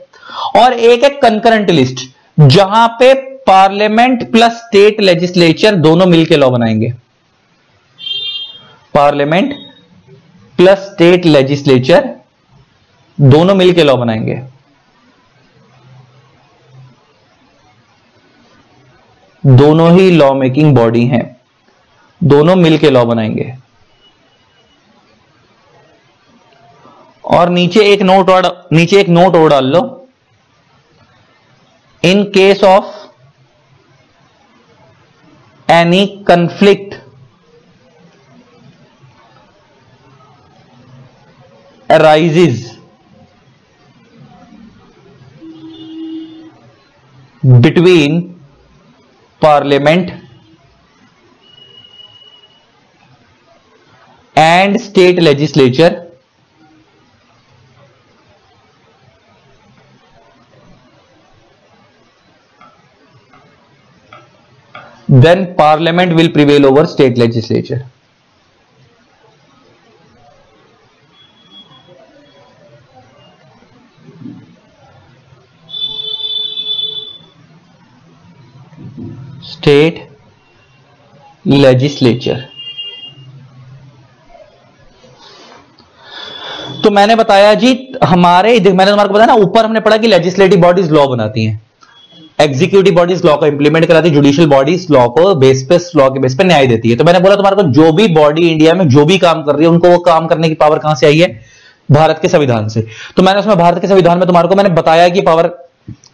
और एक है कंकरेंट लिस्ट, जहां पे पार्लियामेंट प्लस स्टेट लेजिस्लेचर दोनों मिलकर लॉ बनाएंगे। पार्लियामेंट प्लस स्टेट लेजिस्लेचर दोनों मिलकर लॉ बनाएंगे। दोनों ही लॉ मेकिंग बॉडी हैं, दोनों मिलकर लॉ बनाएंगे। और नीचे एक नोट और डाल लो, in case of any conflict arises between parliament and state legislature, then parliament will prevail over state legislature. State legislature. तो मैंने बताया जी मैंने तुम्हारे को बताया ना, ऊपर हमने पढ़ा कि लेजिस्लेटिव बॉडीज लॉ बनाती हैं, एग्जीक्यूटिव बॉडीज लॉ को इंप्लीमेंट कराती है, जुडिशियल बॉडीज लॉ को लॉ के बेस पे न्याय देती है। तो मैंने बोला तुम्हारे को जो भी बॉडी इंडिया में जो भी काम कर रही है उनको वो काम करने की पावर कहां से आई है, भारत के संविधान से। तो मैंने उसमें भारत के संविधान में तुम्हारे को मैंने बताया कि पावर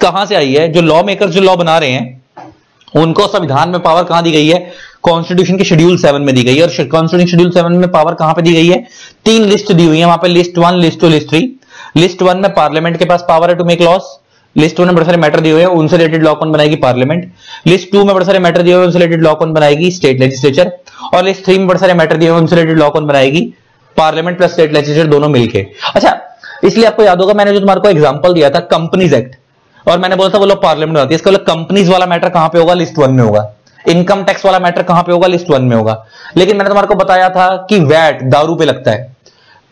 कहां से आई है। जो लॉ मेकर्स जो लॉ बना रहे हैं उनको संविधान में पावर कहां दी गई है, कॉन्स्टिट्यूशन के शेड्यूल 7 में दी गई है। और कॉन्स्टिट्यूशन शेड्यूल 7 में पावर कहां पे दी गई है, 3 लिस्ट दी हुई है वहां पे, लिस्ट 1, लिस्ट 2, लिस्ट 3। लिस्ट 1 में पार्लियामेंट के पास पावर है टू मेक लॉस। लिस्ट 1 में बड़े सारे मैटर दिए हुए हैं, उनसे रिलेटेड लॉ कौन बनाएगी, पार्लियामेंट। लिस्ट 2 में बड़े सारे मैटर दिए हुए हैं, उनसे रिलेटेड लॉ कौन बनाएगी, स्टेट लेजिस्लेचर। और लिस्ट 3 में बड़े सारे मैटर दिए हुए हैं, उनसे रिलेटेड लॉ कौन बनाएगी, पार्लियामेंट प्लस स्टेट लेजिस्लेचर दोनों मिलके। अच्छा, इसलिए आपको याद होगा मैंने जो तुम्हारे को एग्जांपल दिया था कंपनीज एक्ट, और मैंने बोला था वो लोग पार्लियामेंट बनाती है। इसका मतलब कंपनीज वाला मैटर कहां पे होगा, लिस्ट 1 में होगा। इनकम टैक्स वाला मैटर कहां पे होगा, लिस्ट 1 में होगा। लेकिन मैंने तुम्हारे को बताया था कि वैट दारू पे लगता है।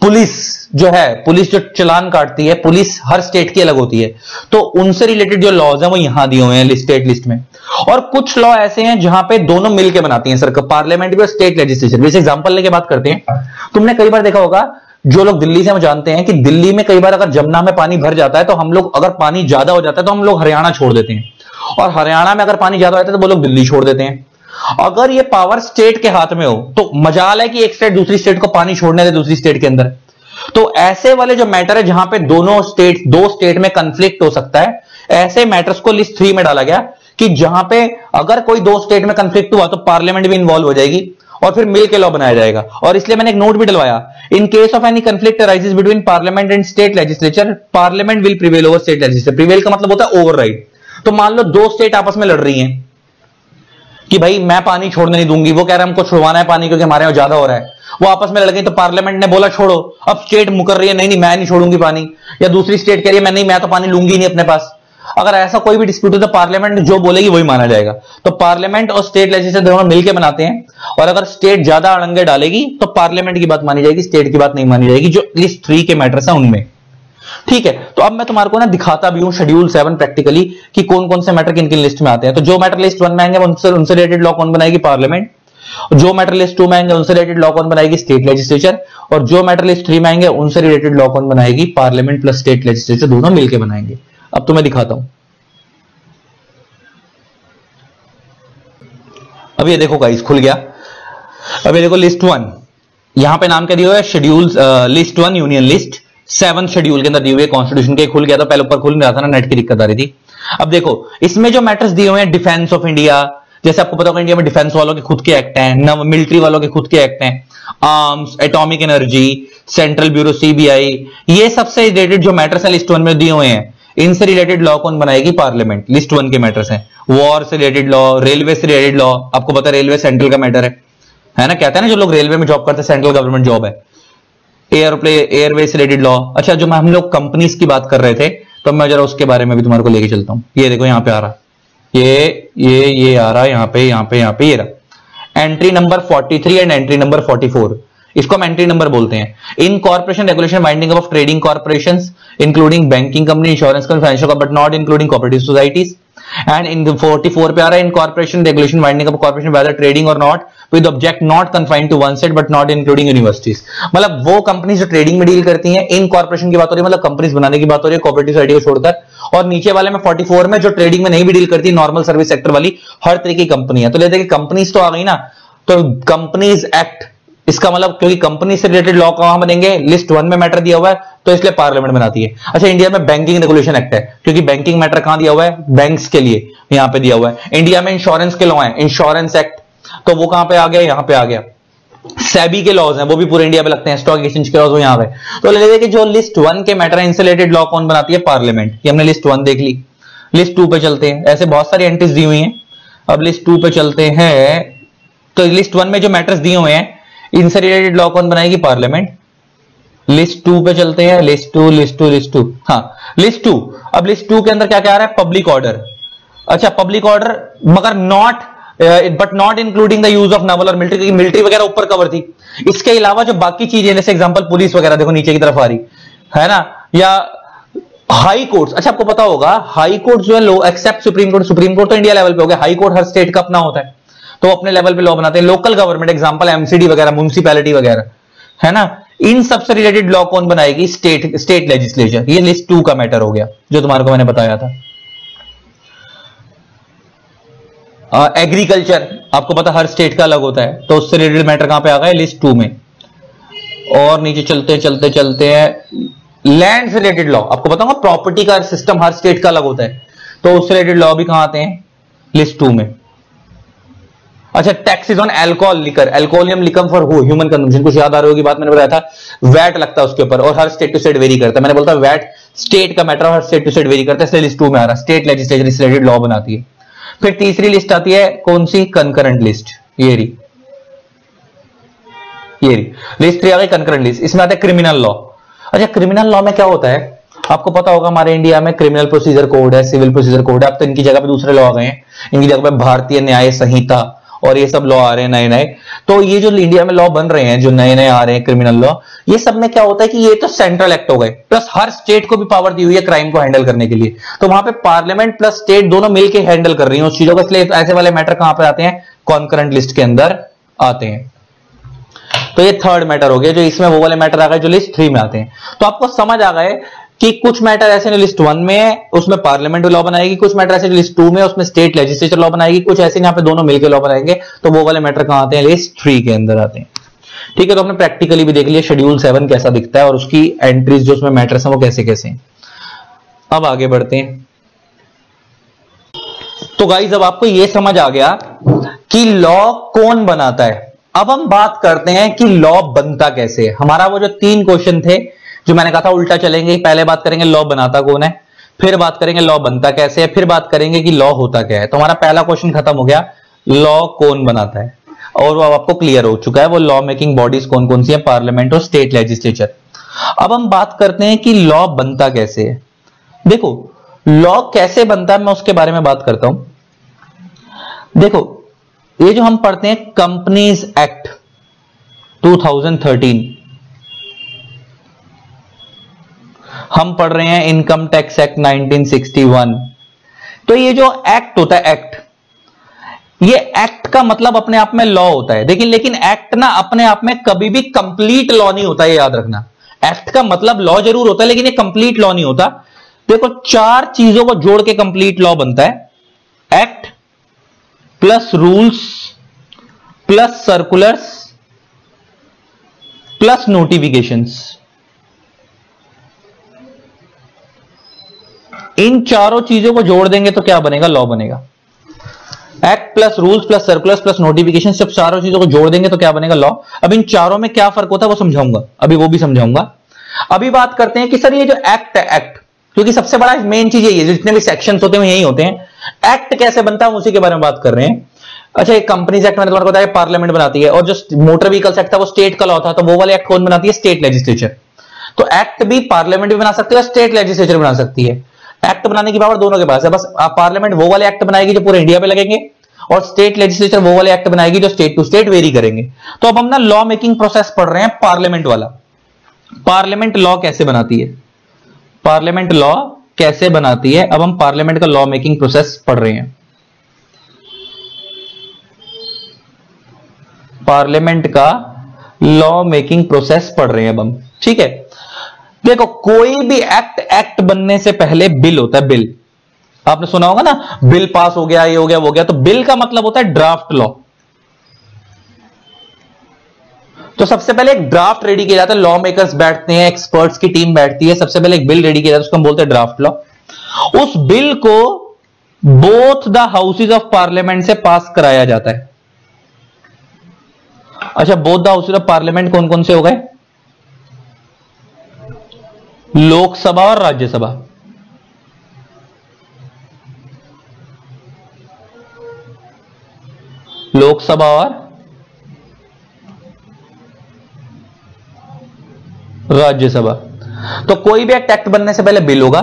पुलिस जो है, पुलिस जो चालान काटती है, पुलिस हर स्टेट की अलग होती है, तो उनसे रिलेटेड जो लॉज हैं वो यहां दिए हुए हैं स्टेट लिस्ट में। और कुछ लॉ ऐसे हैं जहां पे दोनों मिलकर बनाती हैं सरकार, पार्लियामेंट भी और स्टेट लेजिस्लेचर भी। इस एग्जांपल लेके बात करते हैं। तुमने कई बार देखा होगा, जो लोग दिल्ली से हम जानते हैं कि दिल्ली में कई बार अगर जमुना में पानी भर जाता है तो हम लोग, अगर पानी ज्यादा हो जाता है तो हम लोग हरियाणा छोड़ देते हैं, और हरियाणा में अगर पानी ज्यादा होता है तो वो लोग दिल्ली छोड़ देते हैं। अगर ये पावर स्टेट के हाथ में हो तो मजाल है कि एक स्टेट दूसरी स्टेट को पानी छोड़ने दे दूसरी स्टेट के अंदर। तो ऐसे वाले जो मैटर है जहां पे दोनों स्टेट, दो स्टेट में कंफ्लिक्ट हो सकता है, ऐसे मैटर्स को लिस्ट 3 में डाला गया कि जहां पे अगर कोई दो स्टेट में कंफ्लिक्ट हुआ तो पार्लियामेंट भी इन्वॉल्व हो जाएगी और फिर मिलकर लॉ बनाया जाएगा। और इसलिए मैंने एक नोट भी डलवाया, in case of any conflict arises between parliament and state legislature, parliament will prevail over state legislature. Prevail का मतलब होता है ओवरराइड। तो मान लो दो स्टेट आपस में लड़ रही हैं कि भाई मैं पानी छोड़ने नहीं दूंगी, वो कह रहा है हमको छुड़वाना है पानी क्योंकि हमारे यहां ज्यादा हो रहा है, वो आपस में लड़ गई, तो पार्लियामेंट ने बोला छोड़ो। अब स्टेट मुकर रही है नहीं नहीं मैं नहीं छोड़ूंगी पानी, या दूसरी स्टेट कह रही है मैं नहीं, मैं तो पानी लूंगी नहीं अपने पास। अगर ऐसा कोई भी डिस्प्यूट हो तो पार्लियामेंट जो बोलेगी वही माना जाएगा। तो पार्लियामेंट और स्टेट लेजिस्लेचर दोनों मिलकर बनाते हैं, और अगर स्टेट ज्यादा अड़ंगे डालेगी तो पार्लियामेंट की बात मानी जाएगी, स्टेट की बात नहीं मानी जाएगी, जो लिस्ट 3 के मैटर्स हैं उनमें। ठीक है, तो अब मैं तुम्हारे को ना दिखाता भी हूं शेड्यूल 7 प्रैक्टिकली कि कौन कौन से मैटर किन किन लिस्ट में आते हैं। तो जो मैटर लिस्ट 1 में आएंगे उनसे रिलेटेड लॉ कौन बनाएगी, पार्लियामेंट। जो मैटर लिस्ट 2 में आएंगे उनसे रिलेटेड लॉ कौन बनाएगी, स्टेट लेजिस्लेचर। और जो मैटर लिस्ट 3 में आएंगे उनसे रिलेटेड लॉ कौन बनाएगी, पार्लियामेंट प्लस स्टेट लेजिस्लेचर दोनों मिलकर बनाएंगे। अब तो मैं दिखाता हूं। अब ये देखो गाइस खुल गया। अब ये देखो लिस्ट 1, यहां पे नाम क्या दिया हुआ है, schedule list 1 union list 7 schedule के अंदर दिए हुए कॉन्स्टिट्यूशन के। खुल गया था, पहले ऊपर खुल नहीं रहा था ना, नेट की दिक्कत आ रही थी। अब देखो इसमें जो मैटर्स दिए हुए हैं, डिफेंस ऑफ इंडिया, जैसे आपको पता होगा इंडिया में डिफेंस वालों के खुद के एक्ट हैं, मिलिट्री वालों के खुद के एक्ट हैं, arms, atomic energy, central bureau CBI, ये सबसे रिलेटेड जो मैटर्स हैं लिस्ट 1 में दिए हुए हैं, इनसे रिलेटेड लॉ कौन बनाएगी, पार्लियामेंट। लिस्ट 1 के मैटर्स हैं वॉर से रिलेटेड लॉ, रेलवे से रिलेटेड लॉ। आपको पता है रेलवे सेंट्रल का मैटर है ना, कहते हैं ना जो लोग रेलवे में जॉब करते हैं सेंट्रल गवर्नमेंट जॉब है। एयरवे से रिलेटेड लॉ। अच्छा, जो हम लोग कंपनीज की बात कर रहे थे तो मैं जरा उसके बारे में भी तुम्हारे को लेके चलता हूं। ये देखो यहां पे आ रहा, ये आ रहा यहां पे ये रहा entry number 43 and entry number 44। इसको हम एंट्री नंबर बोलते हैं। In corporation regulation binding of trading corporations including banking company, insurance company, financial but not including cooperative societies. And in 44 पे आ रहा है, in corporation regulation binding of corporation whether trading और not with object not confined to one state but not including universities. मतलब वो companies जो trading में deal करती हैं, इन कॉर्पोरेशन की बात हो रही है, मतलब कंपनीज बनाने की बात हो रही है कोऑपरेटिव सोसाइटी को छोड़कर। और नीचे वाले में 44 में जो ट्रेडिंग में नहीं भी डील करती, नॉर्मल सर्विस सेक्टर वाली हर तरह की कंपनी है। तो लेते हैं कि कंपनीज तो आ गई ना, तो कंपनीज एक्ट, इसका मतलब क्योंकि कंपनी से रिलेटेड लॉ कहां बनेंगे, लिस्ट 1 में मैटर दिया हुआ है तो इसलिए पार्लियामेंट बनाती है। अच्छा, इंडिया में बैंकिंग रेगुलेशन एक्ट है क्योंकि बैंकिंग मैटर कहां दिया हुआ है, बैंक्स के लिए यहां पे दिया हुआ है। इंडिया में इंश्योरेंस के लॉ है, इंश्योरेंस एक्ट, तो वो कहां पे आ गया, यहां पे आ गया। सेबी के लॉज हैं वो भी पूरे इंडिया में लगते हैं, स्टॉक एक्सचेंज के लॉज वो यहां पे। तो ले लेते कि जो लिस्ट 1 के मैटर है इनसे रिलेटेड लॉ कौन बनाती है, पार्लियामेंट। ये हमने लिस्ट 1 देख ली। लिस्ट 2 पे चलते हैं, ऐसे बहुत सारी एंट्रीज दी हुई हैं। अब लिस्ट 2 पे चलते हैं, तो लिस्ट 1 में जो मैटर्स दिए हुए हैं इनसे रिलेटेड लॉ कौन बनाएगी, पार्लियामेंट। लिस्ट 2 पे चलते हैं, लिस्ट 2, हाँ लिस्ट 2। अब लिस्ट 2 के अंदर क्या क्या आ रहा है, पब्लिक ऑर्डर। अच्छा, पब्लिक ऑर्डर मगर not but not including the use of novel और मिलिट्री, क्योंकि मिलिट्री वगैरह ऊपर कवर थी। इसके अलावा जो बाकी चीजें जैसे एग्जांपल पुलिस वगैरह देखो नीचे की तरफ आ रही है ना, या हाई कोर्ट्स। अच्छा, आपको पता होगा हाई कोर्ट जो है लो except supreme court, supreme court तो इंडिया लेवल पे हो गया, हाई कोर्ट हर स्टेट का अपना होता है तो अपने लेवल पे लॉ बनाते हैं। लोकल गवर्नमेंट एग्जांपल एमसीडी वगैरह, म्युनिसिपैलिटी वगैरह, है ना, इन सबसे रिलेटेड लॉ कौन बनाएगी, स्टेट लेजिस्लेचर। ये लिस्ट 2 का मैटर हो गया जो तुम्हारे को मैंने बताया था। एग्रीकल्चर आपको पता हर स्टेट का अलग होता है, तो उससे रिलेटेड मैटर कहां पे आ गए, लिस्ट 2 में। और नीचे चलते चलते चलते हैं, लैंड से रिलेटेड लॉ, आपको बताऊंगा प्रॉपर्टी का सिस्टम हर स्टेट का अलग होता है, तो उससे रिलेटेड लॉ भी कहां आते हैं, लिस्ट 2 में। अच्छा, टैक्सेस ऑन अल्कोहल लिकर, अल्कोहलियम लिकम फॉर ह्यूमन कंजम्पशन, कुछ याद आ रही होगी बात, मैंने बताया था वैट लगता है उसके ऊपर, और हर स्टेट टू स्टेट वेरी करता है। मैंने बोलता वैट स्टेट का मैटर, हर स्टेट टू स्टेट वेरी करता है, इसलिए लिस्ट 2 में आ रहा है। स्टेट लेजिस्लेचर इससे रिलेटेड लॉ बनाती है। फिर तीसरी लिस्ट आती है कौन सी, कंकरेंट लिस्ट, ये रही लिस्ट 3 आ गई, कंकरेंट लिस्ट। इसमें आता है क्रिमिनल लॉ। अच्छा, क्रिमिनल लॉ में क्या होता है, आपको पता होगा हमारे इंडिया में क्रिमिनल प्रोसीजर कोड है, सिविल प्रोसीजर कोड है। अब तो इनकी जगह पे दूसरे लॉ आ गए हैं, इनकी जगह पे भारतीय न्याय संहिता और ये सब लॉ आ रहे हैं नए नए। तो ये जो इंडिया में लॉ बन रहे हैं, जो नए नए आ रहे हैं क्रिमिनल लॉ, ये सब में क्या होता है कि ये तो सेंट्रल एक्ट हो गए, प्लस हर स्टेट को भी पावर दी हुई है क्राइम को हैंडल करने के लिए। तो वहां पे पार्लियामेंट प्लस स्टेट दोनों मिलकर हैंडल कर रही है उस चीजों को, इसलिए ऐसे वाले मैटर कहां पे आते हैं, कॉन्करेंट लिस्ट के अंदर आते हैं। तो ये थर्ड मैटर हो गया, जो इसमें वो वाले मैटर आ गए जो लिस्ट 3 में आते हैं। तो आपको समझ आ गए कि कुछ मैटर ऐसे जो लिस्ट 1 में है उसमें पार्लियामेंट लॉ बनाएगी, कुछ मैटर ऐसे जो लिस्ट 2 में उसमें स्टेट लेजिस्लेचर लॉ बनाएगी, कुछ ऐसे यहाँ पे दोनों मिलकर लॉ बनाएंगे। तो वो वाले मैटर कहां आते हैं, लिस्ट 3 के अंदर आते हैं। ठीक है, तो हमने प्रैक्टिकली भी देख लिया शेड्यूल 7 कैसा दिखता है और उसकी एंट्रीज जो उसमें मैटर्स हैं वो कैसे कैसे हैं। अब आगे बढ़ते हैं। तो गाइस, अब आपको यह समझ आ गया कि लॉ कौन बनाता है। अब हम बात करते हैं कि लॉ बनता कैसे है। हमारा वो जो 3 क्वेश्चन थे जो मैंने कहा था उल्टा चलेंगे, पहले बात करेंगे लॉ बनाता कौन है, फिर बात करेंगे लॉ बनता कैसे है, फिर बात करेंगे कि लॉ होता क्या है। तो हमारा पहला क्वेश्चन खत्म हो गया, लॉ कौन बनाता है, और वो आपको क्लियर हो चुका है, वो लॉ मेकिंग बॉडीज कौन कौन सी है, पार्लियामेंट और स्टेट लेजिस्लेचर। अब हम बात करते हैं कि लॉ बनता कैसे है। देखो, लॉ कैसे बनता है मैं उसके बारे में बात करता हूं। देखो, ये जो हम पढ़ते हैं कंपनीज एक्ट 2013, हम पढ़ रहे हैं इनकम टैक्स एक्ट 1961। तो ये जो एक्ट होता है, एक्ट, ये एक्ट का मतलब अपने आप में लॉ होता है। लेकिन एक्ट ना अपने आप में कभी भी कंप्लीट लॉ नहीं होता, ये याद रखना। एक्ट का मतलब लॉ जरूर होता है लेकिन ये कंप्लीट लॉ नहीं होता। देखो, 4 चीजों को जोड़ के कंप्लीट लॉ बनता है, act plus rules plus circulars plus notifications. इन चारों चीजों को जोड़ देंगे तो क्या बनेगा, लॉ बनेगा। Act plus rules plus circulars plus notification, जब चारों चीजों को जोड़ देंगे तो क्या बनेगा, लॉ। अब इन चारों में क्या फर्क होता है वो समझाऊंगा, अभी वो भी समझाऊंगा। अभी बात करते हैं कि सर ये जो एक्ट है, एक्ट, क्योंकि सबसे बड़ा मेन चीज यही है, जितने भी सेक्शंस होते हैं यही होते हैं। एक्ट कैसे बनता है उसी के बारे में बात कर रहे हैं। अच्छा, एक कंपनीज एक्ट मैंने तुम्हारे बताया पार्लियामेंट बनाती है, और जो मोटर व्हीकल्स एक्ट था वो स्टेट का लॉ था, तो वो वाले एक्ट कौन बनाती है, स्टेट लेजिस्लेचर। तो एक्ट भी पार्लियामेंट भी बना सकती है और स्टेट लेजिस्लेचर बना सकती है। एक्ट बनाने की पावर दोनों के पास है, बस पार्लियामेंट वो वाले एक्ट बनाएगी जो पूरे इंडिया पे लगेंगे, और स्टेट लेजिस्लेचर वो वाले एक्ट बनाएगी जो स्टेट टू स्टेट वेरी करेंगे। तो अब हम ना लॉ मेकिंग प्रोसेस पढ़ रहे हैं पार्लियामेंट वाला। पार्लियामेंट लॉ कैसे बनाती है, पार्लियामेंट लॉ कैसे बनाती है, अब हम पार्लियामेंट का लॉ मेकिंग प्रोसेस पढ़ रहे हैं। पार्लियामेंट का लॉ मेकिंग प्रोसेस पढ़ रहे हैं अब हम, ठीक है। देखो, कोई भी एक्ट बनने से पहले बिल होता है, बिल। आपने सुना होगा ना, बिल पास हो गया, ये हो गया, वो हो गया। तो बिल का मतलब होता है ड्राफ्ट लॉ। तो सबसे पहले एक ड्राफ्ट रेडी किया जाता है, लॉ मेकर्स बैठते हैं, एक्सपर्ट्स की टीम बैठती है, सबसे पहले एक बिल रेडी किया जाता है, उसको हम बोलते हैं ड्राफ्ट लॉ। उस बिल को both the houses of parliament से पास कराया जाता है। अच्छा, both the houses of parliament कौन कौन से हो गए, लोकसभा और राज्यसभा। लोकसभा और राज्यसभा। तो कोई भी एक्ट बनने से पहले बिल होगा,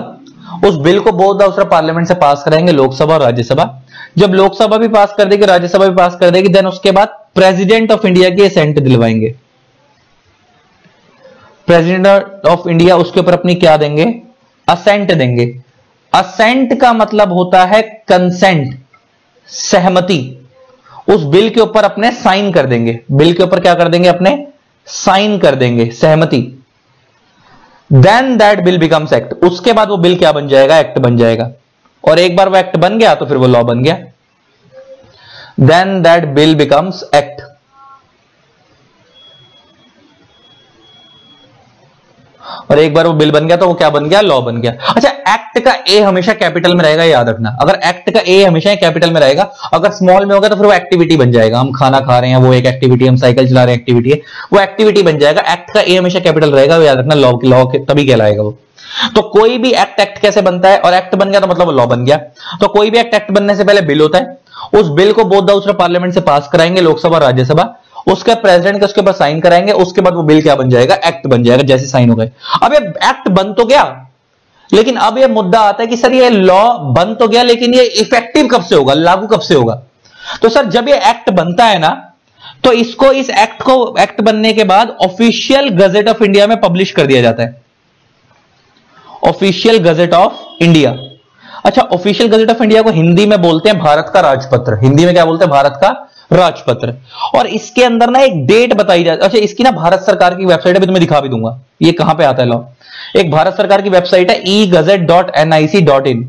उस बिल को both the house of parliament से पास कराएंगे, लोकसभा और राज्यसभा। जब लोकसभा भी पास कर देगी, राज्यसभा भी पास कर देगी, देन उसके बाद प्रेसिडेंट ऑफ इंडिया की असेंट दिलवाएंगे। प्रेसिडेंट ऑफ इंडिया उसके ऊपर अपनी क्या देंगे, असेंट देंगे। असेंट का मतलब होता है कंसेंट, सहमति। उस बिल के ऊपर अपने साइन कर देंगे, बिल के ऊपर क्या कर देंगे, अपने साइन कर देंगे, सहमति। Then that bill becomes act. उसके बाद वो बिल क्या बन जाएगा, एक्ट बन जाएगा। और एक बार वो एक्ट बन गया तो फिर वो लॉ बन गया। then that bill becomes act. और एक बार वो बिल बन गया तो वो क्या बन गया, लॉ बन गया। अच्छा, एक्ट का ए हमेशा कैपिटल में रहेगा, याद रखना। अगर एक्ट का ए हमेशा कैपिटल में रहेगा, अगर स्मॉल में होगा तो फिर वो एक्टिविटी बन जाएगा। हम खाना खा रहे हैं वो एक एक्टिविटी, हम साइकिल चला रहे हैं एक्टिविटी है, वो एक्टिविटी बन जाएगा। एक्ट का ए हमेशा कैपिटल रहेगा, याद रखना। लॉ तभी कहलाएगा वो। तो कोई भी एक्ट कैसे बनता है, और एक्ट बन गया तो मतलब लॉ बन गया। तो कोई भी एक्ट बनने से पहले बिल होता है, उस बिल को both the house of parliament से पास कराएंगे, लोकसभा और राज्यसभा, उसके प्रेसिडेंट के उसके ऊपर साइन कराएंगे, उसके बाद वो बिल क्या बन जाएगा, एक्ट बन जाएगा, जैसे साइन हो गए। अब ये एक्ट बन तो गया, लेकिन अब ये मुद्दा आता है कि सर ये लॉ बन तो गया, लेकिन ये इफेक्टिव कब से होगा, लागू कब से होगा। तो सर जब ये एक्ट बनता है ना, तो इसको, इस एक्ट को, एक्ट बनने के बाद ऑफिशियल गजेट ऑफ इंडिया में पब्लिश कर दिया जाता है। Official gazette of India. अच्छा, ऑफिशियल गजेट ऑफ इंडिया को हिंदी में बोलते हैं भारत का राजपत्र। हिंदी में क्या बोलते हैं, भारत का राजपत्र। और इसके अंदर ना एक डेट बताई जाती है। अच्छा, इसकी ना भारत सरकार की वेबसाइट है, भी तुम्हें दिखा भी दूंगा ये कहां पे आता है लॉ। एक भारत सरकार की वेबसाइट है egazette.nic.in।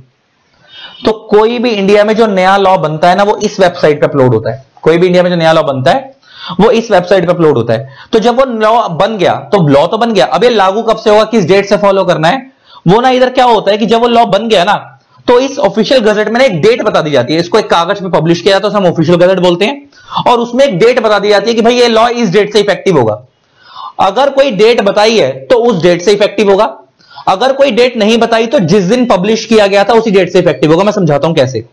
तो कोई भी इंडिया में जो नया लॉ बनता है ना, वो इस वेबसाइट पे अपलोड होता है। कोई भी इंडिया में जो नया लॉ बनता है वो इस वेबसाइट पे अपलोड होता है। तो जब वो लॉ बन गया, तो लॉ तो बन गया, अब ये लागू कब से होगा, किस डेट से फॉलो करना है, वो ना इधर क्या होता है कि जब वो लॉ बन गया ना, तो इस ऑफिशियल गजेट में ना एक डेट बता दी जाती है। इसको एक कागज पे पब्लिश किया जाता है, हम ऑफिशियल गजेट बोलते हैं। और उसमें एक डेट बता दी जाती है कि भाई ये लॉ इस डेट से इफेक्टिव होगा। अगर कोई डेट बताई है तो उस डेट से इफेक्टिव होगा। अगर कोई डेट नहीं बताई तो जिस दिन पब्लिश किया गया था उसी डेट से इफेक्टिव होगा। मैं समझाता हूं कैसे।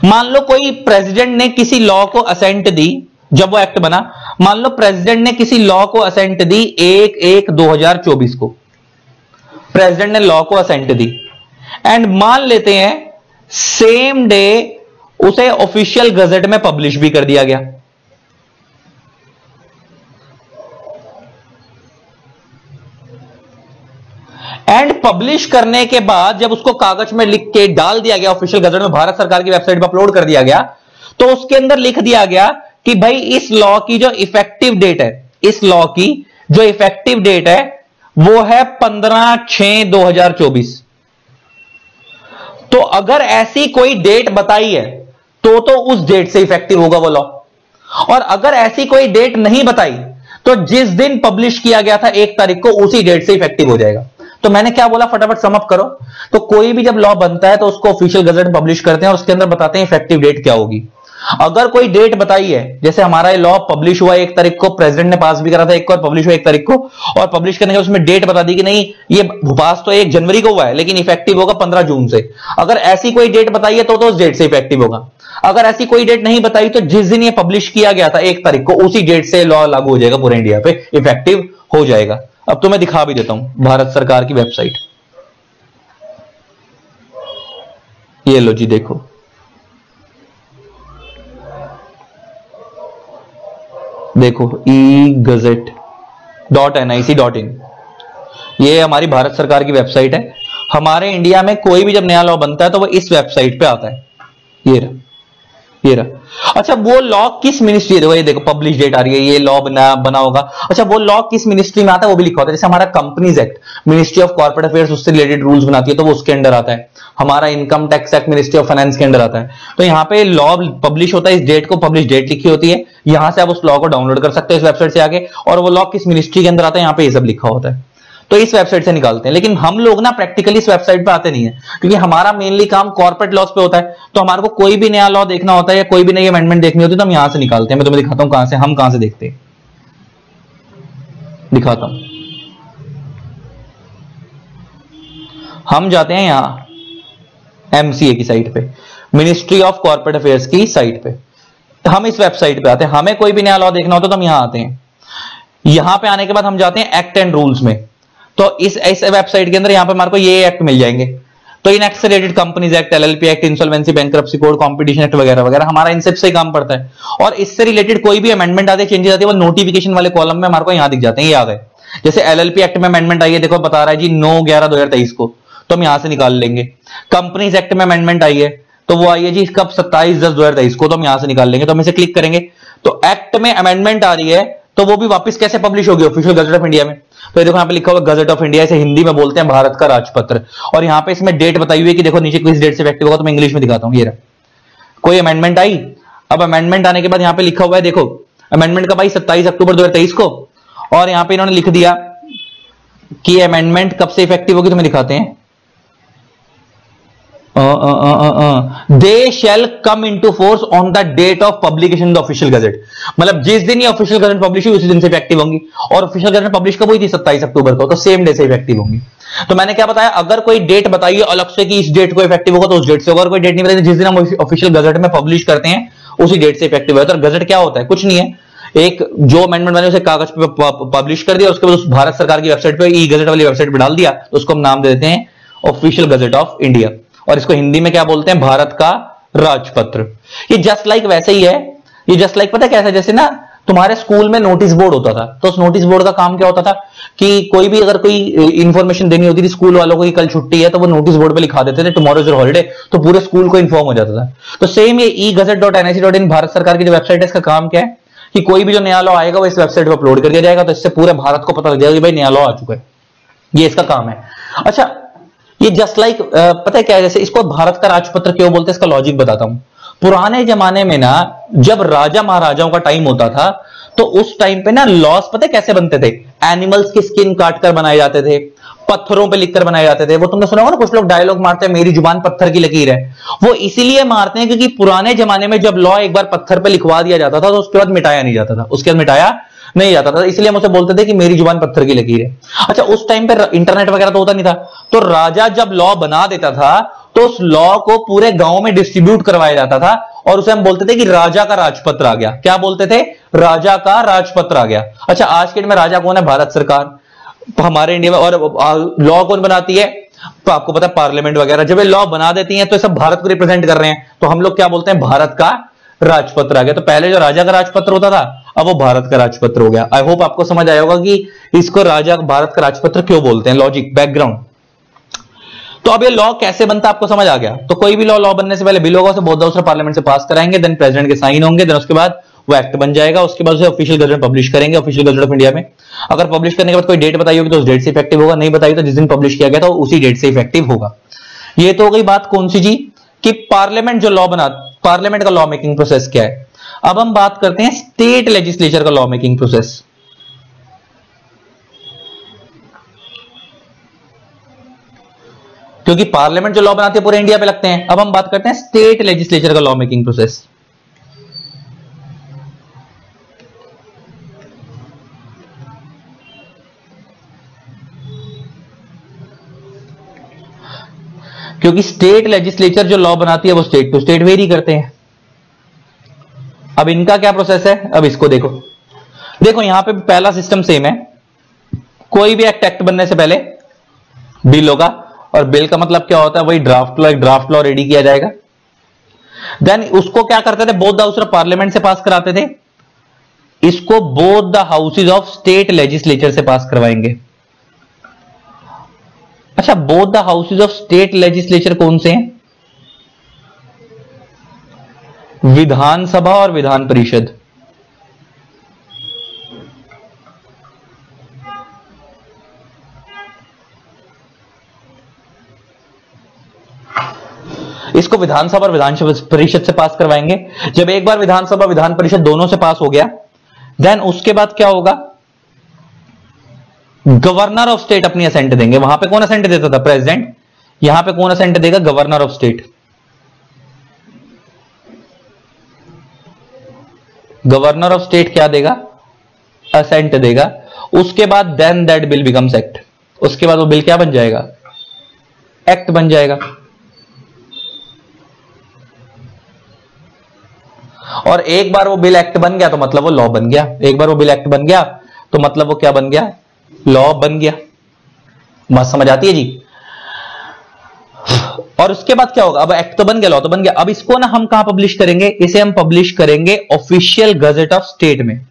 मान लो कोई प्रेसिडेंट ने किसी लॉ को असेंट दी, जब वो एक्ट बना, मान लो प्रेसिडेंट ने किसी लॉ को असेंट दी 1/1/2024 को, प्रेसिडेंट ने लॉ को असेंट दी, एंड मान लेते हैं सेम डे उसे ऑफिशियल गजेट में पब्लिश भी कर दिया गया। एंड पब्लिश करने के बाद जब उसको कागज में लिख के डाल दिया गया, ऑफिशियल गजेट में भारत सरकार की वेबसाइट पर अपलोड कर दिया गया, तो उसके अंदर लिख दिया गया कि भाई इस लॉ की जो इफेक्टिव डेट है, इस लॉ की जो इफेक्टिव डेट है वो है 15/6/2024। तो अगर ऐसी कोई डेट बताई है तो उस डेट से इफेक्टिव होगा वो लॉ। और अगर ऐसी कोई डेट नहीं बताई तो जिस दिन पब्लिश किया गया था 1 तारीख को, उसी डेट से इफेक्टिव हो जाएगा। तो मैंने क्या बोला, फटाफट सम अप करो। तो कोई भी जब लॉ बनता है तो उसको ऑफिशियल गजेट में पब्लिश करते हैं और उसके अंदर बताते हैं इफेक्टिव डेट क्या होगी। अगर कोई डेट बताई है, जैसे हमारा ये लॉ पब्लिश हुआ 1 तारीख को, प्रेसिडेंट ने पास भी करा था 1 को, और पब्लिश हुआ 1 तारीख को, और पब्लिश करने के उसमें डेट बता दी कि नहीं ये पास तो 1 जनवरी को हुआ है लेकिन इफेक्टिव होगा 15 जून से। अगर ऐसी कोई डेट बताई है तो उस डेट से इफेक्टिव होगा। अगर ऐसी कोई डेट नहीं बताई तो जिस दिन ये पब्लिश किया गया था 1 तारीख को, उसी डेट से लॉ लागू हो जाएगा, पूरे इंडिया पे इफेक्टिव हो जाएगा। अब तो मैं दिखा भी देता हूं भारत सरकार की वेबसाइट। ये लो जी, देखो, देखो egazette.nic.in, ये हमारी भारत सरकार की वेबसाइट है। हमारे इंडिया में कोई भी जब नया लॉ बनता है तो वो इस वेबसाइट पे आता है। ये रहा, ये रहा। अच्छा, वो लॉ किस मिनिस्ट्री, देखो ये देखो पब्लिश डेट आ रही है, ये लॉ बना होगा। अच्छा, वो लॉ किस मिनिस्ट्री में आता है वो भी लिखा होता है। जैसे हमारा companies act, ministry of corporate affairs उससे रिलेटेड रूल्स बनाती है तो वो उसके अंडर आता है। हमारा income tax act ministry of finance के अंडर आता है। तो यहाँ पे लॉ पब्लिश होता है, इस डेट को पब्लिश डेट लिखी होती है। यहां से आप उस लॉ को डाउनलोड कर सकते हो इस वेबसाइट से आगे, और वो लॉ किस मिनिस्ट्री के अंदर आता है यहाँ पे ये सब लिखा होता है। तो इस वेबसाइट से निकालते हैं। लेकिन हम लोग ना प्रैक्टिकली इस वेबसाइट पे आते नहीं है, क्योंकि हमारा मेनली काम कॉर्पोरेट लॉस पे होता है। तो हमारे को कोई भी नया लॉ देखना होता है या कोई भी नई अमेंडमेंट देखनी होती है तो हम यहां से निकालते हैं। मैं तुम्हें दिखाता हूं कहां से, हम कहां से देखते हैं, दिखाता हूं। हम जाते हैं यहां एमसीए की साइट पे, मिनिस्ट्री ऑफ कॉर्पोरेट अफेयर्स की साइट पे। हम इस वेबसाइट पे आते हैं। हमें कोई भी नया लॉ देखना होता है तो हम यहां आते हैं। यहां पे आने के बाद हम जाते हैं एक्ट एंड रूल्स में। तो इस वेबसाइट के अंदर यहां पे हमारे को ये एक्ट मिल जाएंगे। तो इन एक्ट से related companies act, LLP act, insolvency, bankruptcy code, competition act वगैरह वगैरह, हमारा इन सबसे काम पड़ता है। और इससे रिलेटेड कोई भी अमेंडमेंट आते हैं, चेंजेस आते हैं, वो नोटिफिकेशन वाले कॉलम में हमारे को यहां दिख जाते हैं। ये आ गए, जैसे एलएलपी एक्ट में अमेंडमेंट आई है, देखो बता रहा है जी 9/11/2023 को, तो हम यहां से निकाल लेंगे। कंपनीज एक्ट में अमेंडमेंट आई है तो वो आई है जी कब, 27/10/2023 को, तो हम यहां से निकाल लेंगे। तो हम इसे क्लिक करेंगे तो एक्ट में अमेंडमेंट आ रही है, तो वो भी वापस कैसे पब्लिश होगी, ऑफिशियल गजेट ऑफ इंडिया में। तो देखो यहाँ पे लिखा हुआ गजेट ऑफ इंडिया, इसे हिंदी में बोलते हैं भारत का राजपत्र। और यहाँ पे इसमें डेट बताई हुई है कि देखो नीचे किस डेट से इफेक्टिव होगा। तो मैं इंग्लिश में दिखाता हूँ। ये रहा, कोई अमेंडमेंट आई, अब अमेंडमेंट आने के बाद यहां पे लिखा हुआ है, देखो अमेंडमेंट का भाई 27 अक्टूबर 2023 को, और यहां पे इन्होंने लिख दिया कि अमेंडमेंट कब से इफेक्टिव होगी, तुम्हें दिखाते हैं। They shall come into force on the date of publication the official gazette, मतलब जिस दिन ये ऑफिशियल गजेट पब्लिश हुई उसी दिन से इफेक्टिव होंगी, और ऑफिशियल गजेट पब्लिश कब हुई थी 27 अक्टूबर को, तो सेम डे से इफेक्टिव होंगी। तो मैंने क्या बताया, अगर कोई डेट बताइए अलग से कि इस डेट को इफेक्टिव होगा तो उस डेट से होगा, अगर कोई डेट नहीं बताई जिस दिन हम ऑफिशियल गजेट में पब्लिश करते हैं उसी डेट से इफेक्टिव होता है। तो गजेट क्या होता है, कुछ नहीं है, एक जो अमेंडमेंट बने उसे कागज पे पब्लिश कर दिया, उसके बाद उस भारत सरकार की वेबसाइट पे, ई गजेट वाली वेबसाइट पे डाल दिया, तो उसको हम नाम दे देते हैं ऑफिशियल गजेट ऑफ इंडिया, और इसको हिंदी में क्या बोलते हैं, भारत का राजपत्र। ये जस्ट लाइक वैसे ही है, ये जस्ट लाइक पता है कैसा, जैसे ना तुम्हारे स्कूल में नोटिस बोर्ड होता था, तो उस नोटिस बोर्ड का काम क्या होता था कि कोई भी अगर कोई इंफॉर्मेशन देनी होती थी स्कूल वालों को कि कल छुट्टी है, तो वो नोटिस बोर्ड पे लिखा देते थे टुमारो इज हॉलिडे, तो पूरे स्कूल को इन्फॉर्म हो जाता था। तो सेम ये e-gazette.nic.in भारत सरकार की जो वेबसाइट है, इसका काम क्या है कि कोई भी जो नया लॉ आएगा वो इस वेबसाइट पर अपलोड कर दिया जाएगा, तो इससे पूरे भारत को पता लग जाएगा कि भाई नया लॉ आ चुका है, ये इसका काम है। अच्छा, ये जस्ट लाइक पता है क्या है, जैसे इसको भारत का राजपत्र क्यों बोलते हैं, इसका लॉजिक बताता हूं। पुराने जमाने में ना जब राजा महाराजाओं का टाइम होता था, तो उस टाइम पे ना लॉस पता है कैसे बनते थे, एनिमल्स की स्किन काटकर बनाए जाते थे, पत्थरों पे लिखकर बनाए जाते थे। वो तुमने सुना होगा ना, कुछ लोग डायलॉग मारते हैं, मेरी जुबान पत्थर की लकीर है। वो इसीलिए मारते हैं क्योंकि पुराने जमाने में जब लॉ एक बार पत्थर पे लिखवा दिया जाता था तो उसके बाद मिटाया नहीं जाता था, उसके बाद मिटाया नहीं जाता था, इसलिए हम उसे बोलते थे कि मेरी जुबान पत्थर की लकीर है। अच्छा, उस टाइम पे इंटरनेट वगैरह तो होता नहीं था, तो राजा जब लॉ बना देता था तो उस लॉ को पूरे गांव में डिस्ट्रीब्यूट करवाया जाता था, और उसे हम बोलते थे कि राजा का राजपत्र आ गया। क्या बोलते थे, राजा का राजपत्र आ गया। अच्छा, आज के दिन में राजा कौन है, भारत सरकार हमारे इंडिया में। और लॉ कौन बनाती है, तो आपको पता है पार्लियामेंट वगैरह जब ये लॉ बना देती हैं तो ये सब भारत को रिप्रेजेंट कर रहे हैं, तो हम लोग क्या बोलते हैं, भारत का राजपत्र आ गया। तो पहले जो राजा का राजपत्र होता था अब वो भारत का राजपत्र हो गया। आई होप आपको समझ आया होगा कि इसको राजा भारत का राजपत्र क्यों बोलते हैं, लॉजिक बैकग्राउंड। तो अब ये लॉ कैसे बनता है आपको समझ आ गया। तो कोई भी लॉ बनने से पहले बिल होगा, उसे बोथ हाउस पार्लियामेंट से पास कराएंगे, देन प्रेसिडेंट के साइन होंगे, देन उसके बाद वो एक्ट बन जाएगा, उसके बाद उसे ऑफिशियल गजेट पब्लिश करेंगे, ऑफिशियल गजेट ऑफ इंडिया में। अगर पब्लिश करने के बाद कोई डेट बताई होगी तो उस डेट से इफेक्टिव होगा, नहीं बताई तो जिस दिन पब्लिश किया गया था उसी डेट से इफेक्टिव होगा। ये तो हो गई बात कौन सी जी, कि पार्लियामेंट जो लॉ बना, पार्लियामेंट का लॉ मेकिंग प्रोसेस क्या है। अब हम बात करते हैं स्टेट लेजिस्लेचर का लॉ मेकिंग प्रोसेस। क्योंकि पार्लियामेंट जो लॉ बनाती है पूरे इंडिया पे लगते हैं। अब हम बात करते हैं स्टेट लेजिस्लेचर का लॉ मेकिंग प्रोसेस। क्योंकि स्टेट लेजिस्लेचर जो लॉ बनाती है वो स्टेट टू स्टेट वेरी करते हैं। अब इनका क्या प्रोसेस है, अब इसको देखो। देखो यहां पे पहला सिस्टम सेम है, कोई भी एक्ट बनने से पहले बिल होगा, और बिल का मतलब क्या होता है, वही ड्राफ्ट लॉ, एक ड्राफ्ट लॉ रेडी किया जाएगा। देन उसको क्या करते थे, both the house of parliament से पास कराते थे, इसको both the houses of state legislature से पास करवाएंगे। अच्छा, both the houses of state legislature कौन से हैं, विधानसभा और विधान परिषद। इसको विधानसभा और विधान परिषद से पास करवाएंगे। जब एक बार विधानसभा विधान परिषद दोनों से पास हो गया, देन उसके बाद क्या होगा, गवर्नर ऑफ स्टेट अपनी असेंट देंगे। वहां पे कौन असेंट देता था, प्रेसिडेंट। यहां पे कौन असेंट देगा, governor of state. Governor of state क्या देगा, असेंट देगा। उसके बाद then that bill becomes act. उसके बाद वो बिल क्या बन जाएगा, एक्ट बन जाएगा। और एक बार वो बिल एक्ट बन गया तो मतलब वो लॉ बन गया। एक बार वो बिल एक्ट बन गया तो मतलब वो क्या बन गया, लॉ बन गया। बात समझ आती है जी। और उसके बाद क्या होगा, अब एक्ट तो बन गया, लॉ तो बन गया। अब इसको ना हम कहां पब्लिश करेंगे, इसे हम पब्लिश करेंगे ऑफिशियल गजेट ऑफ स्टेट में।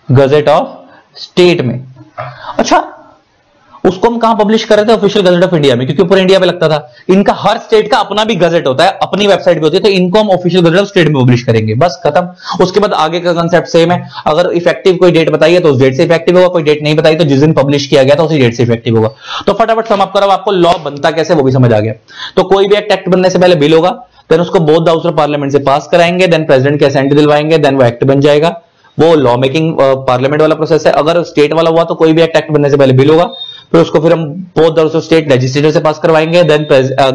गजेट ऑफ स्टेट में। अच्छा, उसको हम कहां पब्लिश कर रहे थे? ऑफिशियल गजट ऑफ इंडिया में, क्योंकि पूरे इंडिया में लगता था। इनका हर स्टेट का अपना भी गजट होता है, अपनी वेबसाइट पे होती है, तो इनको हम ऑफिशियल गजट ऑफ स्टेट में पब्लिश करेंगे, बस खत्म। उसके बाद आगे का कंसेप्ट सेम है। अगर इफेक्टिव कोई डेट बताइए तो उस डेट से इफेक्टिव होगा, कोई डेट नहीं बताई तो जिस दिन पब्लिश किया गया था उसी डेट से इफेक्टिव होगा। तो फटाफट सम अप करो, आपको लॉ बनता कैसे वो भी समझ आ गया। तो कोई भी एक्ट बनने से पहले बिल होगा, देन उसको बोथ हाउस ऑफ पार्लियामेंट से पास कराएंगे, देन प्रेसिडेंट के असेंट दिलवाएंगे, देन वो एक्ट बन जाएगा। वो लॉ मेकिंग पार्लियामेंट वाला प्रोसेस है। अगर स्टेट वाला हुआ तो कोई भी एक्ट बनने से पहले बिल होगा, फिर उसको फिर हम both house of state legislature से पास करवाएंगे, देन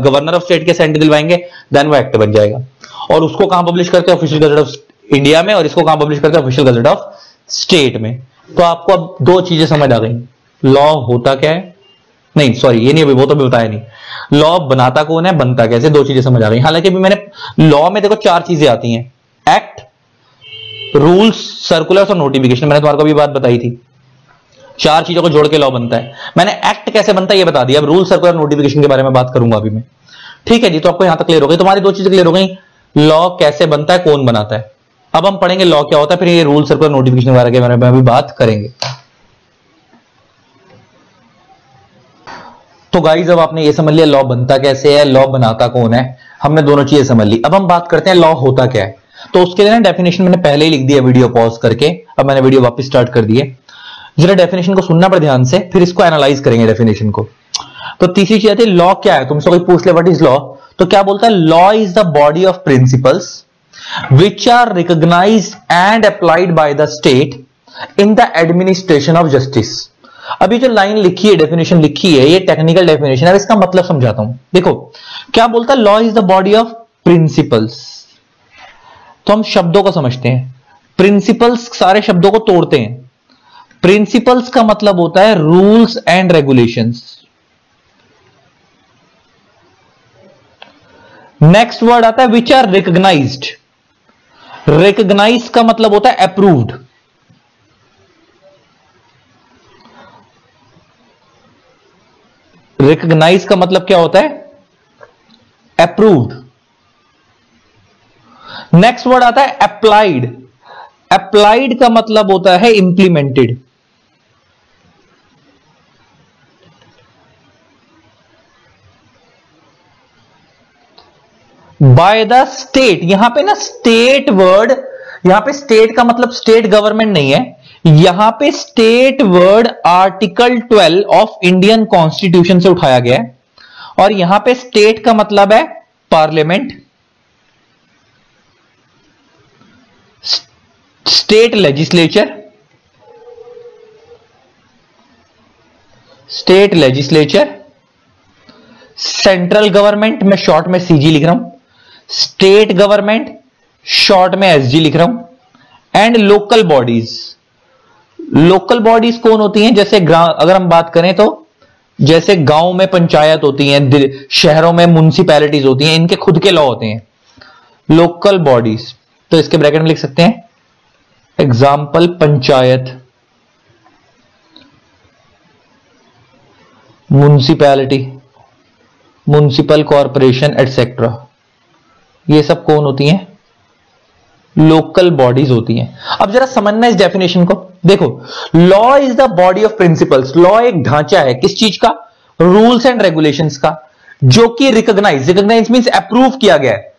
गवर्नर ऑफ स्टेट के असेंट दिलवाएंगे, देन वो एक्ट बन जाएगा। और उसको कहां पब्लिश करते हैं? ऑफिशियल गजट ऑफ इंडिया में। और इसको कहां पब्लिश करते हैं? ऑफिशियल गजट ऑफ स्टेट में। तो आपको अब दो चीजें समझ आ गई, लॉ होता क्या है, नहीं सॉरी ये नहीं, वो तो भी बताया नहीं। लॉ बनाता कौन है, बनता कैसे, दो चीजें समझ आ गई। हालांकि अभी मैंने लॉ में देखो चार चीजें आती हैं, एक्ट, रूल्स, सर्कुलर्स और नोटिफिकेशन। मैंने तुम्हारे को भी बात बताई थी, चार चीजों को जोड़ के लॉ बनता है। मैंने एक्ट कैसे बनता है ये बता दिया। अब रूल, सर्कुलर, नोटिफिकेशन के बारे में बात करूंगा अभी मैं। ठीक है जी, तो आपको यहां तक क्लियर हो गई, तुम्हारी दो चीजें क्लियर हो गई, लॉ कैसे बनता है, कौन बनाता है। अब हम पढ़ेंगे लॉ क्या होता है, फिर ये रूल, सर्कुलर, नोटिफिकेशन वगैरह के बारे में अभी बात करेंगे। तो गाइस अब आपने ये समझ लिया लॉ बनता कैसे है, लॉ बनाता कौन है, हमने दोनों चीजें समझ ली। अब हम बात करते हैं लॉ होता क्या है। तो उसके लिए ना डेफिनेशन मैंने पहले ही लिख दिया वीडियो पॉज करके, अब मैंने वीडियो वापस स्टार्ट कर दी है। जरा डेफिनेशन को सुनना पर ध्यान से, फिर इसको एनालाइज करेंगे डेफिनेशन को। तो तीसरी चीज आती है लॉ क्या है। तुमसे कोई पूछ ले व्हाट इज लॉ, तो क्या बोलता है? Law is the body of principles which are recognized and applied by the state in the administration of justice। अभी जो लाइन लिखी है, डेफिनेशन लिखी है, ये टेक्निकल डेफिनेशन है, इसका मतलब समझाता हूं। देखो क्या बोलता है, law is the body of principles. तो हम शब्दों को समझते हैं, प्रिंसिपल्स सारे शब्दों को तोड़ते हैं। प्रिंसिपल्स का मतलब होता है rules and regulations. Next word आता है विच आर रिकॉग्नाइज्ड। रिकॉग्नाइज का मतलब होता है अप्रूव्ड। रिकॉग्नाइज का मतलब क्या होता है? अप्रूव्ड। नेक्स्ट वर्ड आता है अप्लाइड। अप्लाइड का मतलब होता है इंप्लीमेंटेड। By the state. यहां पे ना स्टेट वर्ड, यहां पे स्टेट का मतलब स्टेट गवर्नमेंट नहीं है, यहां पे state word article 12 of Indian constitution से उठाया गया है। और यहां पे स्टेट का मतलब है parliament, state legislature, state legislature, central government, मैं शॉर्ट में सीजी लिख रहा हूं, स्टेट गवर्नमेंट शॉर्ट में एसजी लिख रहा हूं, and local bodies. Local bodies कौन होती हैं? जैसे अगर हम बात करें तो जैसे गांव में पंचायत होती हैं, शहरों में म्युनिसिपैलिटीज होती हैं, इनके खुद के लॉ होते हैं लोकल बॉडीज। तो इसके ब्रैकेट में लिख सकते हैं example panchayat, municipality, municipal corporation etcetera. ये सब कौन होती हैं? लोकल बॉडीज होती हैं। अब जरा समझना इस डेफिनेशन को। देखो law is the body of principles. Law एक ढांचा है किस चीज का? रूल्स एंड रेगुलेशंस का, जो कि रिकॉग्नाइज मींस अप्रूव किया गया है।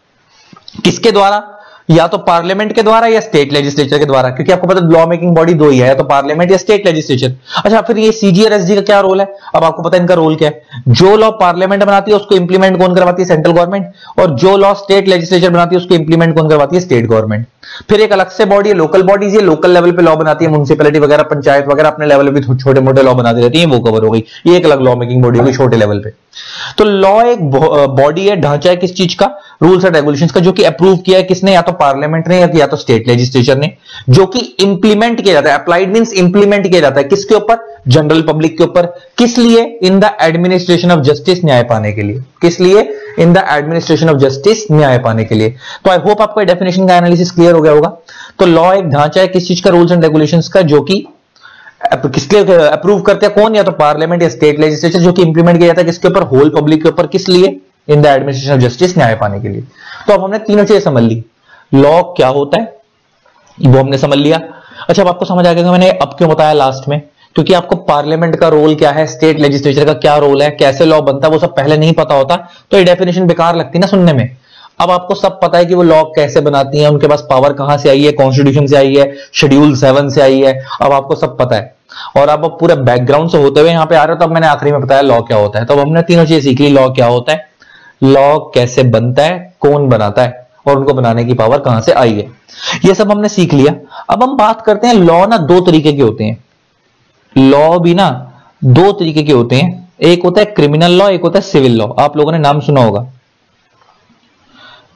किसके द्वारा? या तो पार्लियामेंट के द्वारा या स्टेट लेजिस्लेचर के द्वारा, क्योंकि आपको पता है लॉ मेकिंग बॉडी दो ही है, या तो पार्लियामेंट या स्टेट लेजिस्लेचर। अच्छा फिर ये सीजी और एसजी का क्या रोल है? अब आपको पता है इनका रोल क्या है। जो लॉ पार्लियामेंट बनाती है उसको इंप्लीमेंट कौन करवाती है? Central government. और जो लॉ स्टेट लेजिस्लेचर बनाती है उसको इंप्लीमेंट कौन करवाती है? State government. फिर एक अलग से बॉडी है लोकल बॉडीज, ये लोकल लेवल पे लॉ बनाती है, म्युनिसिपैलिटी वगैरह, पंचायत वगैरह अपने लेवल पे छोटे मोटे लॉ बनाती रहती है, वो कवर हो गई। ये एक अलग लॉ मेकिंग बॉडी होगी छोटे लेवल पे। तो लॉ एक बॉडी है, ढांचा है किस चीज का? रूल्स एंड रेगुलेशंस का, जो कि अप्रूव किया है किसने? या तो पार्लियामेंट ने या तो स्टेट लेजिस्लेचर ने, जो कि इंप्लीमेंट किया जाता है। अप्लाइड मींस इंप्लीमेंट किया जाता है किसके ऊपर? जनरल पब्लिक के ऊपर। किस लिए? In the administration of justice, न्याय पाने के लिए। किस लिए? In the administration of justice, न्याय पाने के लिए। तो आई होप आपको डेफिनेशन का एनालिसिस क्लियर हो गया होगा। तो लॉ एक ढांचा है किस चीज का? रूल्स एंड रेगुलेशंस का, जो कि किसके अप्रूव करते हैं कौन? या तो पार्लियामेंट या स्टेट लेजिस्लेचर, जो कि इंप्लीमेंट किया जाता है किसके ऊपर? होल पब्लिक के ऊपर। किस लिए? In the administration of justice, न्याय पाने के लिए। तो अब हमने तीनों चीजें समझ ली। लॉ क्या होता है वो हमने समझ लिया। अच्छा अब आपको समझ आ गया मैंने अब क्यों बताया लास्ट में क्योंकि आपको पार्लियामेंट का रोल क्या है, स्टेट लेजिस्लेचर का क्या रोल है, कैसे लॉ बनता है, वो सब पहले नहीं पता होता, तो ये डेफिनेशन बेकार लगती ना सुनने में। अब आपको सब पता है कि वो लॉ कैसे बनाती हैं, उनके पास पावर कहां से आई है, कॉन्स्टिट्यूशन से आई है, शेड्यूल 7 से आई है, अब आपको सब पता है और आप पूरे बैकग्राउंड से होते हुए यहां पे आ रहे हो। तब मैंने आखिरी में बताया लॉ क्या होता है। तब हमने तीनों चीजें सीख ली, लॉ क्या होता है, लॉ कैसे बनता है, कौन बनाता है और उनको बनाने की पावर कहां से आई है, ये सब हमने सीख लिया। अब हम बात करते हैं लॉ ना दो तरीके के होते हैं, लॉ भी ना दो तरीके के होते हैं, एक होता है क्रिमिनल लॉ, एक होता है सिविल लॉ। आप लोगों ने नाम सुना होगा,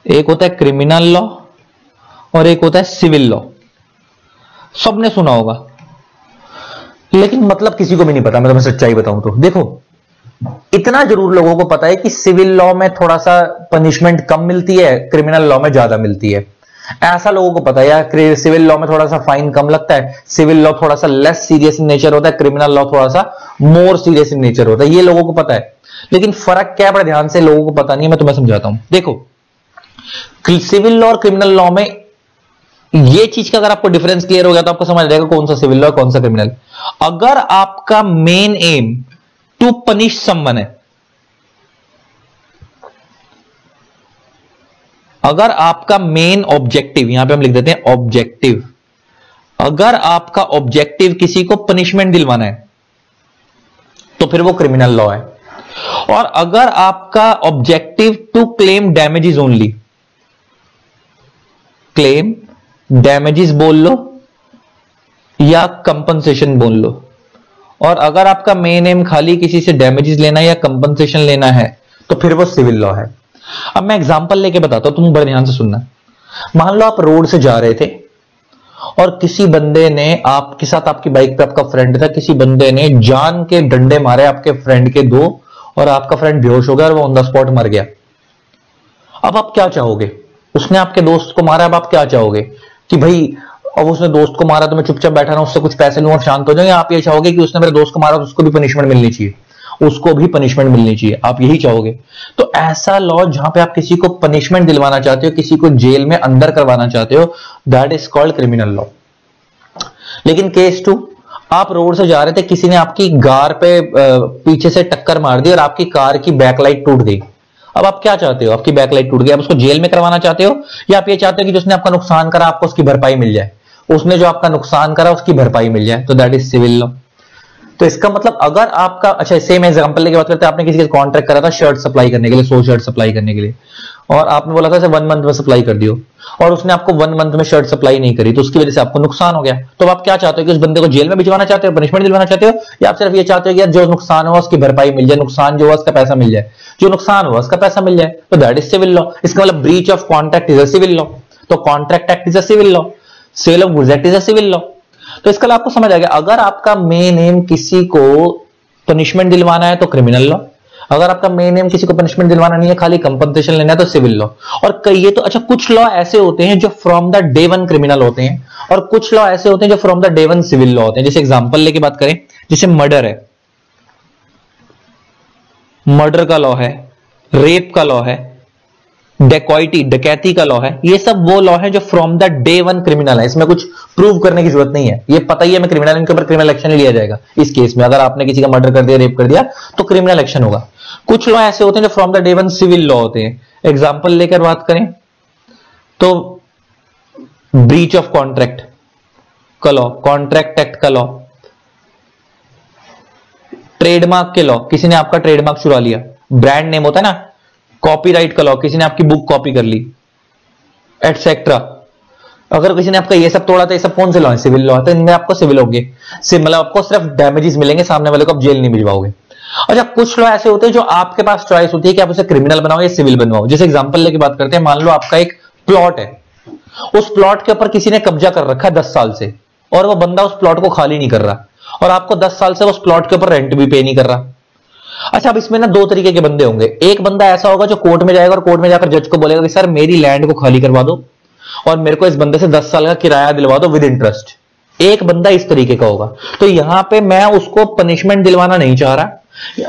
एक होता है क्रिमिनल लॉ और एक होता है सिविल लॉ, सबने सुना होगा, लेकिन मतलब किसी को भी नहीं पता। मैं तुम्हें सच्चाई बताऊं तो देखो, इतना जरूर लोगों को पता है कि सिविल लॉ में थोड़ा सा पनिशमेंट कम मिलती है, क्रिमिनल लॉ में ज्यादा मिलती है, ऐसा लोगों को पता है। यार सिविल लॉ में थोड़ा सा फाइन कम लगता है, सिविल लॉ थोड़ा सा लेस सीरियस इन नेचर होता है, क्रिमिनल लॉ थोड़ा सा मोर सीरियस इन नेचर होता है, ये लोगों को पता है। लेकिन फर्क क्या है, बड़े ध्यान से लोगों को पता नहीं है, मैं तुम्हें समझाता हूं। देखो सिविल लॉ और क्रिमिनल लॉ में ये चीज का अगर आपको डिफरेंस क्लियर हो गया तो आपको समझ जाएगा कौन सा सिविल लॉ कौन सा क्रिमिनल। अगर आपका main aim to punish someone है, अगर आपका मेन ऑब्जेक्टिव, यहां पे हम लिख देते हैं ऑब्जेक्टिव, अगर आपका ऑब्जेक्टिव किसी को पनिशमेंट दिलवाना है तो फिर वो क्रिमिनल लॉ है। और अगर आपका objective to claim damages only, claim damages बोल लो या कंपनसेशन बोल लो, और अगर आपका मेन एम खाली किसी से डैमेजेस लेना या कंपनसेशन लेना है तो फिर वो सिविल लॉ है। अब मैं एग्जांपल लेके बताता हूं, तुम बड़े ध्यान से सुनना। मान लो आप रोड से जा रहे थे और किसी बंदे ने आपके साथ, आपकी बाइक पे आपका फ्रेंड था, किसी बंदे ने जान के डंडे मारे आपके फ्रेंड के दो और आपका फ्रेंड बेहोश हो गया और वो ऑन द स्पॉट मर गया। अब आप क्या चाहोगे, उसने आपके दोस्त को मारा, अब आप क्या चाहोगे कि भाई अब उसने दोस्त को मारा तो मैं चुपचाप बैठा रहा, उससे कुछ पैसे लूं और शांत हो जाऊं, या आप ये चाहोगे कि उसने मेरे दोस्त को मारा तो उसको भी पनिशमेंट मिलनी चाहिए, उसको भी पनिशमेंट मिलनी चाहिए, आप यही चाहोगे। तो ऐसा लॉ जहां पे आप किसी को पनिशमेंट दिलवाना चाहते हो, किसी को जेल में अंदर करवाना चाहते हो, that is called criminal law. लेकिन केस 2, आप रोड से जा रहे थे, किसी ने आपकी कार पे पीछे से टक्कर मार दी और आपकी कार की बैकलाइट टूट गई। अब आप क्या चाहते हो, आपकी बैकलाइट टूट गई, आप उसको जेल में करवाना चाहते हो, या आप ये चाहते हो कि जिसने आपका नुकसान करा आपको उसकी भरपाई मिल जाए, उसने जो आपका नुकसान करा उसकी भरपाई मिल जाए, तो दैट इज सिविल लॉ। तो इसका मतलब अगर आपका, अच्छा सेम एग्जांपल लेके बात करते हैं, आपने किसी का कॉन्ट्रैक्ट करा था शर्ट सप्लाई करने के लिए, 100 शर्ट सप्लाई करने के लिए, और आपने बोला था 1 मंथ में सप्लाई कर दियो, और उसने आपको 1 मंथ में शर्ट सप्लाई नहीं करी, तो उसकी वजह से आपको नुकसान हो गया। तो आप क्या चाहते हो कि उस बंदे को जेल में भिजवाना चाहते हो, पनिशमेंट दिलवाना चाहते हो, या आप सिर्फ ये चाहते हो कि यार जो नुकसान हुआ उसकी भरपाई मिल जाए, नुकसान जो हुआ उसका पैसा मिल जाए, जो नुकसान हुआ उसका पैसा मिल जाए, तो दैट इज सिविल लॉ। इसका मतलब breach of contract is a civil law, तो contract act is a civil law, sale of goods act is a civil law. तो इसका आपको समझ आ गया, अगर आपका मेन एम किसी को पनिशमेंट दिलवाना है तो क्रिमिनल लॉ, अगर आपका मेन एम किसी को पनिशमेंट दिलवाना नहीं है, खाली कंपनसेशन लेना है, तो सिविल लॉ। और कई ये तो अच्छा, कुछ लॉ ऐसे होते हैं जो from the day one criminal होते हैं, और कुछ लॉ ऐसे होते हैं जो from the day one civil law होते हैं। जैसे एग्जांपल लेके बात करें, जैसे मर्डर है, मर्डर का लॉ है, रेप का लॉ है, डेकॉइटी डकैती का लॉ है, ये सब वो लॉ है जो from the day one criminal है, इसमें कुछ प्रूव करने की जरूरत नहीं है, ये पता ही है मैं क्रिमिनल, इनके ऊपर क्रिमिनल एक्शन ही लिया जाएगा। इस केस में अगर आपने किसी का मर्डर कर दिया, रेप कर दिया, तो क्रिमिनल एक्शन होगा। कुछ लॉ ऐसे होते हैं जो from the day one civil law होते हैं। एग्जाम्पल लेकर बात करें तो ब्रीच ऑफ कॉन्ट्रैक्ट का लॉ, कॉन्ट्रैक्ट एक्ट का लॉ, ट्रेडमार्क के लॉ, किसी ने आपका ट्रेडमार्क चुरा लिया, ब्रांड नेम होता है ना, कॉपीराइट का लॉ, किसी ने आपकी बुक कॉपी कर ली, एटसेट्रा। अगर किसी ने आपका ये सब तोड़ा तो ये सब कौन से लॉ है, सिविल लॉ है, तो इनमें आपको सिविल होंगे, मतलब आपको सिर्फ डैमेजेस मिलेंगे, सामने वाले को आप जेल नहीं भिजवाओगे। अच्छा कुछ लॉ ऐसे होते हैं जो आपके पास चॉइस होती है कि आप उसे क्रिमिनल बनाओ या सिविल बनवाओ। जैसे एग्जांपल लेके बात करते हैं, मान लो आपका एक प्लॉट है, उस प्लॉट के ऊपर किसी ने कब्जा कर रखा है 10 साल से, और वो बंदा उस प्लॉट को खाली नहीं कर रहा, और आपको 10 साल से उस प्लॉट के ऊपर रेंट भी पे नहीं कर रहा। अच्छा अब इसमें ना दो तरीके के बंदे होंगे, एक बंदा ऐसा होगा जो कोर्ट में जाएगा और कोर्ट में जाकर जज को बोलेगा कि सर मेरी लैंड को खाली करवा दो और मेरे को इस बंदे से 10 साल का किराया दिलवा दो विद इंटरेस्ट। एक बंदा इस तरीके का होगा। तो यहां पे मैं उसको पनिशमेंट दिलवाना नहीं चाह रहा,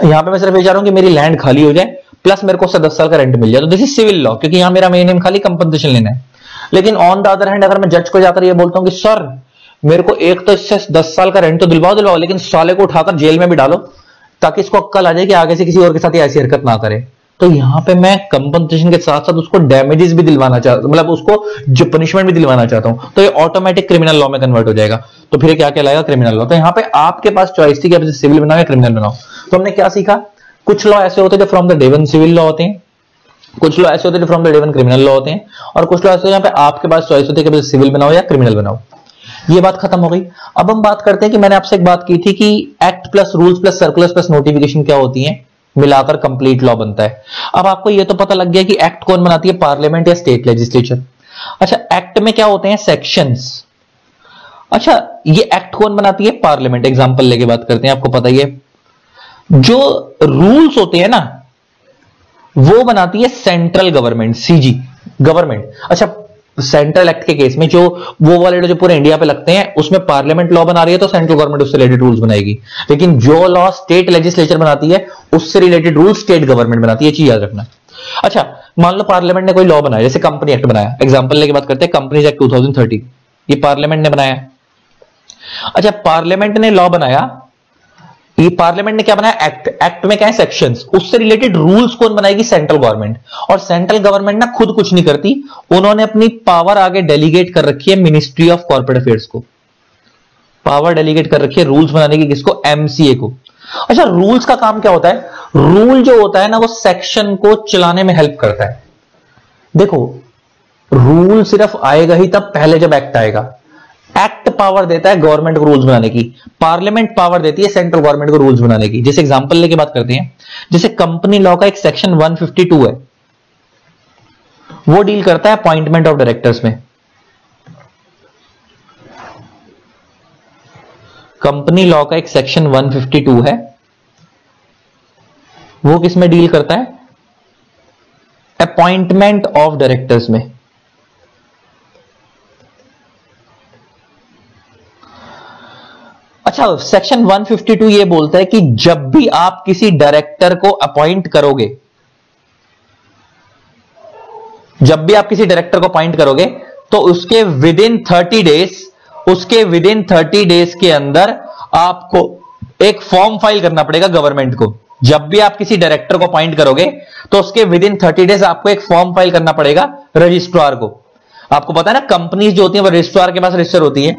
यहां पे मैं सिर्फ ये चाह रहा हूं कि मेरी लैंड खाली हो जाए प्लस मेरे को उससे 10 साल का रेंट मिल जाए, तो दिस इज सिविल लॉ, क्योंकि यहां मेरा मेन एम खाली कंपनसेशन लेना है। लेकिन ऑन द अदर हैंड अगर मैं जज को जाकर ये बोलता हूं कि सर मेरे को एक तो इससे 10 साल का रेंट तो दिलवाओ, लेकिन साले को उठाकर जेल में भी डालो ताकि इसको अक्कल आ जाए कि आगे से किसी और के साथ ये ऐसी हरकत ना करे। तो यहां पे मैं कंपनसेशन के साथ साथ उसको डैमेजेस भी दिलवाना चाहता हूं, मतलब उसको जो पनिशमेंट भी दिलवाना चाहता हूं, तो ये ऑटोमेटिक क्रिमिनल लॉ में कन्वर्ट हो जाएगा। तो फिर क्या कहलाएगा? Criminal law. तो यहां पे आपके पास चॉइस थी कि आप इसे सिविल बनाओ या क्रिमिनल बनाओ। तो हमने क्या सीखा? कुछ लॉ ऐसे होते हैं जो from the day one civil law होते हैं, कुछ लॉ ऐसे होते हैं जो from the day one criminal law होते हैं, और कुछ लॉ ऐसे यहाँ पे आपके पास चॉइस होती है कि सिविल बनाओ या क्रिमिनल बनाओ। ये बात खत्म हो गई। अब हम बात करते हैं कि मैंने आपसे एक बात की थी कि act plus rules plus circulars plus notification क्या होती है, मिलाकर कंप्लीट लॉ बनता है। अब आपको ये तो पता लग गया कि एक्ट कौन बनाती है, पार्लियामेंट या स्टेट लेजिस्लेचर। अच्छा, एक्ट में क्या होते हैं? सेक्शंस। अच्छा, ये एक्ट कौन बनाती है? पार्लियामेंट। एग्जांपल लेके बात करते हैं, आपको पता ही है। जो रूल्स होते हैं ना, वो बनाती है सेंट्रल गवर्नमेंट, सीजी गवर्नमेंट। अच्छा, सेंट्रल एक्ट के केस में जो वो वाले जो पूरे इंडिया पे लगते हैं, उसमें पार्लियामेंट लॉ बना रही है तो सेंट्रल गवर्नमेंट उससे रिलेटेड रूल्स बनाएगी। लेकिन जो लॉ स्टेट लेजिस्लेचर बनाती है, उससे रिलेटेड रूल स्टेट गवर्नमेंट बनाती है, चीज याद रखना। अच्छा, मान लो पार्लियामेंट ने कोई लॉ बनाया, जैसे कंपनी एक्ट बनाया। एग्जांपल लेके बात करते हैं, कंपनीज एक्ट 2013, ये पार्लियामेंट ने बनाया। अच्छा, पार्लियामेंट ने लॉ बनाया, ये पार्लियामेंट ने क्या बनाया? एक्ट। एक्ट में क्या है? सेक्शंस। उससे रिलेटेड रूल्स कौन बनाएगी? Central government. और सेंट्रल गवर्नमेंट ना खुद कुछ नहीं करती, उन्होंने अपनी पावर आगे डेलीगेट कर रखी है मिनिस्ट्री ऑफ कॉर्पोरेट अफेयर्स को। पावर डेलीगेट कर रखी है रूल्स बनाने की, किसको? एमसीए को। अच्छा, रूल्स का काम क्या होता है? रूल जो होता है ना, वो सेक्शन को चलाने में हेल्प करता है। देखो, रूल सिर्फ आएगा ही तब पहले जब एक्ट आएगा। एक्ट पावर देता है गवर्नमेंट को रूल्स बनाने की, पार्लियामेंट पावर देती है सेंट्रल गवर्नमेंट को रूल्स बनाने की। जैसे एग्जांपल लेके बात करते हैं, जैसे कंपनी लॉ का एक सेक्शन 152 है, वो डील करता है अपॉइंटमेंट ऑफ डायरेक्टर्स में। कंपनी लॉ का एक सेक्शन 152 है, वो किस में डील करता है? अपॉइंटमेंट ऑफ डायरेक्टर्स में। अच्छा, सेक्शन 152 ये बोलता है कि जब भी आप किसी डायरेक्टर को अपॉइंट करोगे, जब भी आप किसी डायरेक्टर को अपॉइंट करोगे, तो उसके विद इन 30 डेज के अंदर आपको एक फॉर्म फाइल करना पड़ेगा गवर्नमेंट को। जब भी आप किसी डायरेक्टर को अपॉइंट करोगे, तो उसके विद इन 30 डेज आपको एक फॉर्म फाइल करना पड़ेगा रजिस्ट्रार को। आपको पता है ना, कंपनीज जो होती है वो रजिस्ट्रार के पास रजिस्टर होती है,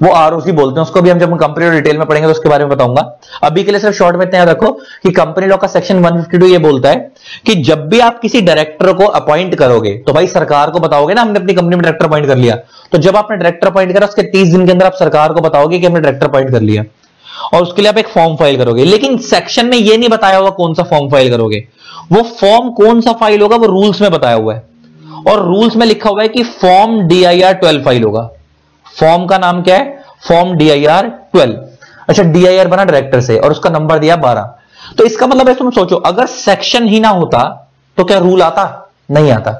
वो आरओसी बोलते हैं उसको। भी हम जब कंपनी डिटेल में पढ़ेंगे तो उसके बारे में बताऊंगा। अभी के लिए सिर्फ शॉर्ट में इतना याद रखो कि कंपनी लॉ का सेक्शन 152 ये बोलता है कि जब भी आप किसी डायरेक्टर को अपॉइंट करोगे, तो भाई सरकार को बताओगे ना, हमने अपनी कंपनी में डायरेक्टर अपॉइंट कर लिया। तो जब आपने डायरेक्टर अपॉइंट करा, उसके 30 दिन के अंदर आप सरकार को बताओगे कि हमने डायरेक्टर अपॉइंट कर लिया, और उसके लिए आप एक फॉर्म फाइल करोगे। लेकिन सेक्शन में ये नहीं बताया होगा कौन सा फॉर्म फाइल करोगे। वो फॉर्म कौन सा फाइल होगा, वो रूल्स में बताया हुआ है, और रूल्स में लिखा हुआ है कि फॉर्म DIR 12 फाइल होगा। फॉर्म का नाम क्या है? Form DIR 12। अच्छा, DIR बना डायरेक्टर से और उसका नंबर दिया 12। तो इसका मतलब है, तुम सोचो, अगर सेक्शन ही ना होता तो क्या रूल आता? नहीं आता।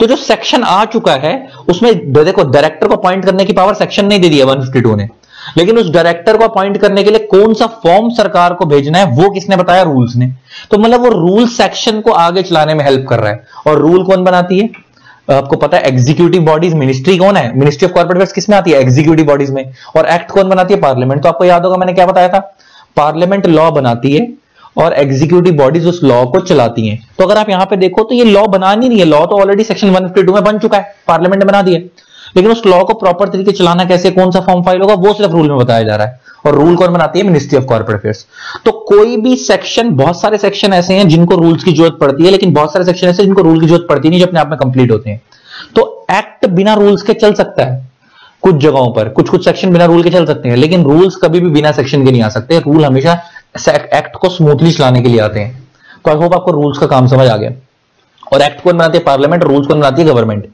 तो जो सेक्शन आ चुका है उसमें देखो, डायरेक्टर को अपॉइंट करने की पावर सेक्शन नहीं दे दी है 152 ने, लेकिन उस डायरेक्टर को अपॉइंट करने के लिए कौन सा फॉर्म सरकार को भेजना है वो किसने बताया? रूल्स ने। तो मतलब वो रूल सेक्शन को आगे चलाने में हेल्प कर रहा है। और रूल कौन बनाती है? आपको पता है एग्जीक्यूटिव बॉडीज, मिनिस्ट्री कौन है? मिनिस्ट्री ऑफ कॉर्पोरेट अफेयर्स किसमें आती है? एग्जीक्यूटिव बॉडीज में। और एक्ट कौन बनाती है? पार्लियामेंट। तो आपको याद होगा मैंने क्या बताया था, पार्लियामेंट लॉ बनाती है और एग्जीक्यूटिव बॉडीज उस लॉ को चलाती हैं। तो अगर आप यहां पे देखो तो ये लॉ बनानी नहीं है, लॉ तो ऑलरेडी सेक्शन 152 में बन चुका है, पार्लियामेंट ने बना दिया, लेकिन उस लॉ को प्रॉपर तरीके चलाना कैसे, कौन सा फॉर्म फाइल होगा, वो सिर्फ रूल में बताया जा रहा है। और रूल कौन बनाती है? Ministry of corporate affairs. तो कोई भी सेक्शन, बहुत सारे सेक्शन ऐसे हैं जिनको रूल्स की जरूरत पड़ती है, लेकिन बहुत सारे सेक्शन ऐसे जिनको रूल की जरूरत पड़ती नहीं, जो अपने आप में कंप्लीट होते हैं। तो एक्ट बिना रूल्स के चल सकता है कुछ जगहों पर, कुछ कुछ सेक्शन बिना रूल के चल सकते हैं, लेकिन रूल्स कभी भी बिना सेक्शन के नहीं आ सकते। रूल हमेशा एक्ट को स्मूथली चलाने के लिए आते हैं। तो आई होप आपको रूल्स का काम समझ आ गया। और एक्ट कौन बनाती है? पार्लियामेंट। रूल्स कौन बनाती है? गवर्नमेंट।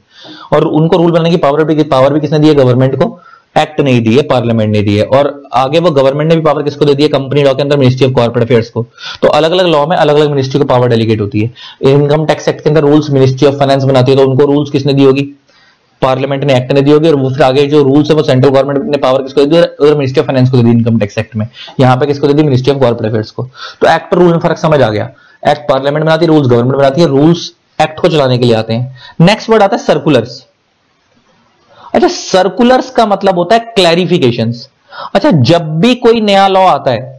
और उनको रूल बनाने की पावर भी किसने दी है? गवर्नमेंट को। एक्ट नहीं दी है, पार्लियामेंट ने दी है। और आगे वो गवर्नमेंट ने भी पावर किसको दे दी है? कंपनी लॉ के अंदर मिनिस्ट्री ऑफ कॉर्पोरेट अफेयर्स को। तो अलग अलग लॉ में अलग अलग मिनिस्ट्री को पावर डेलीगेट होती है। इनकम टैक्स एक्ट के अंदर रूल्स मिनिस्ट्री ऑफ फाइनेंस बनाती है, तो उनको रूल्स किसने दी होगी? पार्लियामेंट ने, एक्ट ने दी होगी। और फिर आगे जो रूल्स है वो सेंट्रल गवर्नमेंट ने पावर किसको दी? उधर मिनिस्ट्री ऑफ फाइनेंस को दी इनकम टैक्स एक्ट में। यहाँ पे किसको दे दी? मिनिस्ट्री ऑफ कॉर्पोरेट अफेयर्स को। तो एक्ट और रूल में फर्क समझ आ गया। एक्ट पार्लियामेंट बनाती है, रूल्स गवर्नमेंट बनाती है, रूल्स एक्ट को चलाने के लिए आते हैं। नेक्स्ट वर्ड आता है सर्कुलर्स। अच्छा, सर्कुलर्स का मतलब होता है क्लैरिफिकेशंस। अच्छा, जब भी कोई नया लॉ आता है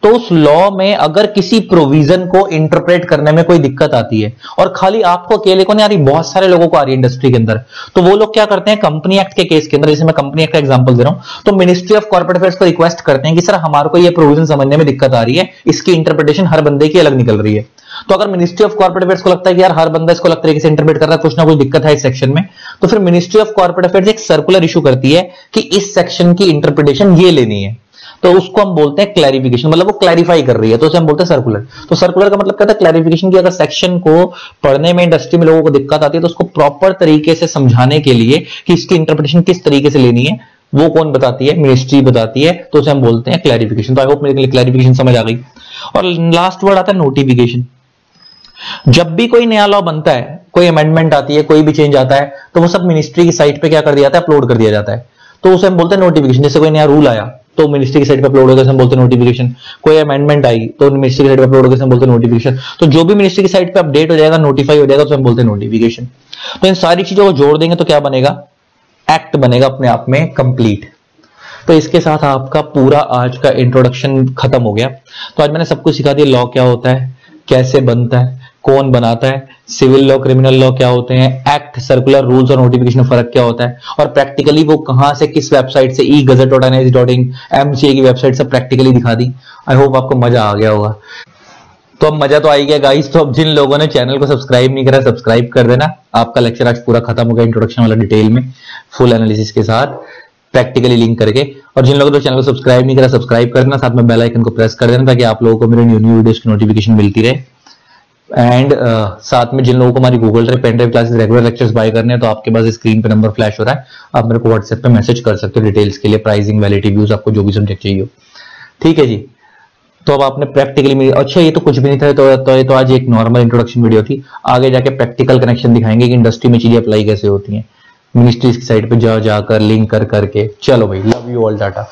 तो उस लॉ में अगर किसी प्रोविजन को इंटरप्रेट करने में कोई दिक्कत आती है, और खाली आपको अकेले को नहीं आ रही, बहुत सारे लोगों को आ रही है इंडस्ट्री के अंदर, तो वो लोग क्या करते हैं, कंपनी एक्ट के केस के अंदर, जैसे मैं कंपनी एक्ट का एग्जांपल दे रहा हूं, तो मिनिस्ट्री ऑफ कॉर्पोरेट अफेयर्स को रिक्वेस्ट करते हैं कि सर हमारे को ये प्रोविजन समझने में दिक्कत आ रही है, इसकी इंटरप्रिटेशन हर बंदे की अलग निकल रही है। तो अगर मिनिस्ट्री ऑफ कॉर्पोरेट अफेयर्स को लगता है कि यार हर बंदा इसको अलग तरीके से इंटरप्रेट कर रहा है, कुछ ना कुछ दिक्कत है इस सेक्शन में, तो फिर मिनिस्ट्री ऑफ कॉर्पोरेट अफेयर्स एक सर्कुलर इशू करती है कि इस सेक्शन की इंटरप्रिटेशन ये लेनी है, तो उसको हम बोलते हैं क्लैरिफिकेशन, मतलब वो क्लैरिफाई कर रही है, तो उसे हम बोलते हैं सर्कुलर। तो सर्कुलर का मतलब कहता है क्लैरिफिकेशन की, अगर सेक्शन को पढ़ने में इंडस्ट्री में लोगों को दिक्कत आती है तो उसको प्रॉपर तरीके से समझाने के लिए कि इसकी इंटरप्रिटेशन किस तरीके से लेनी है, वो कौन बताती है, मिनिस्ट्री बताती है, तो उसे हम बोलते हैं क्लैरिफिकेशन। तो आई होप मेरे लिए क्लैरिफिकेशन समझ आ गई। और लास्ट वर्ड आता है नोटिफिकेशन। जब भी कोई नया लॉ बनता है, कोई अमेंडमेंट आती है, कोई भी चेंज आता है, तो वो सब मिनिस्ट्री की साइट पे क्या कर दिया जाता है, अपलोड कर दिया जाता है, तो उसे हम बोलते हैं नोटिफिकेशन। जैसे कोई नया रूल आया तो मिनिस्ट्री की साइट पे अपलोड होगा, हम बोलते हैं नोटिफिकेशन। कोई अमेंडमेंट आई तो मिनिस्ट्री की साइट पे अपलोड होगा, हम बोलते हैं नोटिफिकेशन। तो जो भी मिनिस्ट्री की साइट पे अपडेट हो जाएगा, नोटिफाई हो जाएगा, तो हम बोलते हैं नोटिफिकेशन। तो इन सारी चीजों को जोड़ देंगे तो क्या बनेगा, एक्ट बनेगा अपने आप में कंप्लीट। तो इसके साथ आपका पूरा आज का इंट्रोडक्शन खत्म हो गया। तो आज मैंने सब कुछ सिखा दिया, लॉ क्या होता है, कैसे बनता है, कौन बनाता है, सिविल लॉ क्रिमिनल लॉ क्या होते हैं, एक्ट सर्कुलर रूल्स और नोटिफिकेशन में फर्क क्या होता है, और प्रैक्टिकली वो कहां से किस वेबसाइट से, e-gazette.nic.in MCA की वेबसाइट से प्रैक्टिकली दिखा दी। आई होप आपको मजा आ गया होगा। तो अब मजा तो आ गया गाइस। तो अब जिन लोगों ने चैनल को सब्सक्राइब नहीं करा, सब्सक्राइब कर देना। आपका लेक्चर आज पूरा खत्म हो गया, इंट्रोडक्शन वाला डिटेल में फुल एनालिसिस के साथ प्रैक्टिकली लिंक करके। और जिन लोगों ने चैनल को सब्सक्राइब नहीं करा, सब्सक्राइब करना, साथ में बेल आइकन को प्रेस कर देना ताकि आप लोगों को मेरे न्यू वीडियोस की नोटिफिकेशन मिलती रहे। एंड साथ में जिन लोगों को हमारी Google drive pen drive classes regular lectures buy करने हैं, तो आपके पास स्क्रीन पे नंबर फ्लैश हो रहा है, आप मेरे को व्हाट्सएप पे मैसेज कर सकते हो डिटेल्स के लिए, प्राइसिंग, वैलिडिटी, व्यूज, आपको जो भी सब्जेक्ट चाहिए हो। ठीक है जी। तो अब आपने प्रैक्टिकली, अच्छा ये तो कुछ भी नहीं था, तो आज एक नॉर्मल इंट्रोडक्शन वीडियो थी। आगे जाके प्रैक्टिकल कनेक्शन दिखाएंगे कि इंडस्ट्री में चीजें अप्लाई कैसे होती हैं, मिनिस्ट्रीज की साइट पे जाकर लिंक कर करके। चलो भाई, लव यू ऑल, टाटा।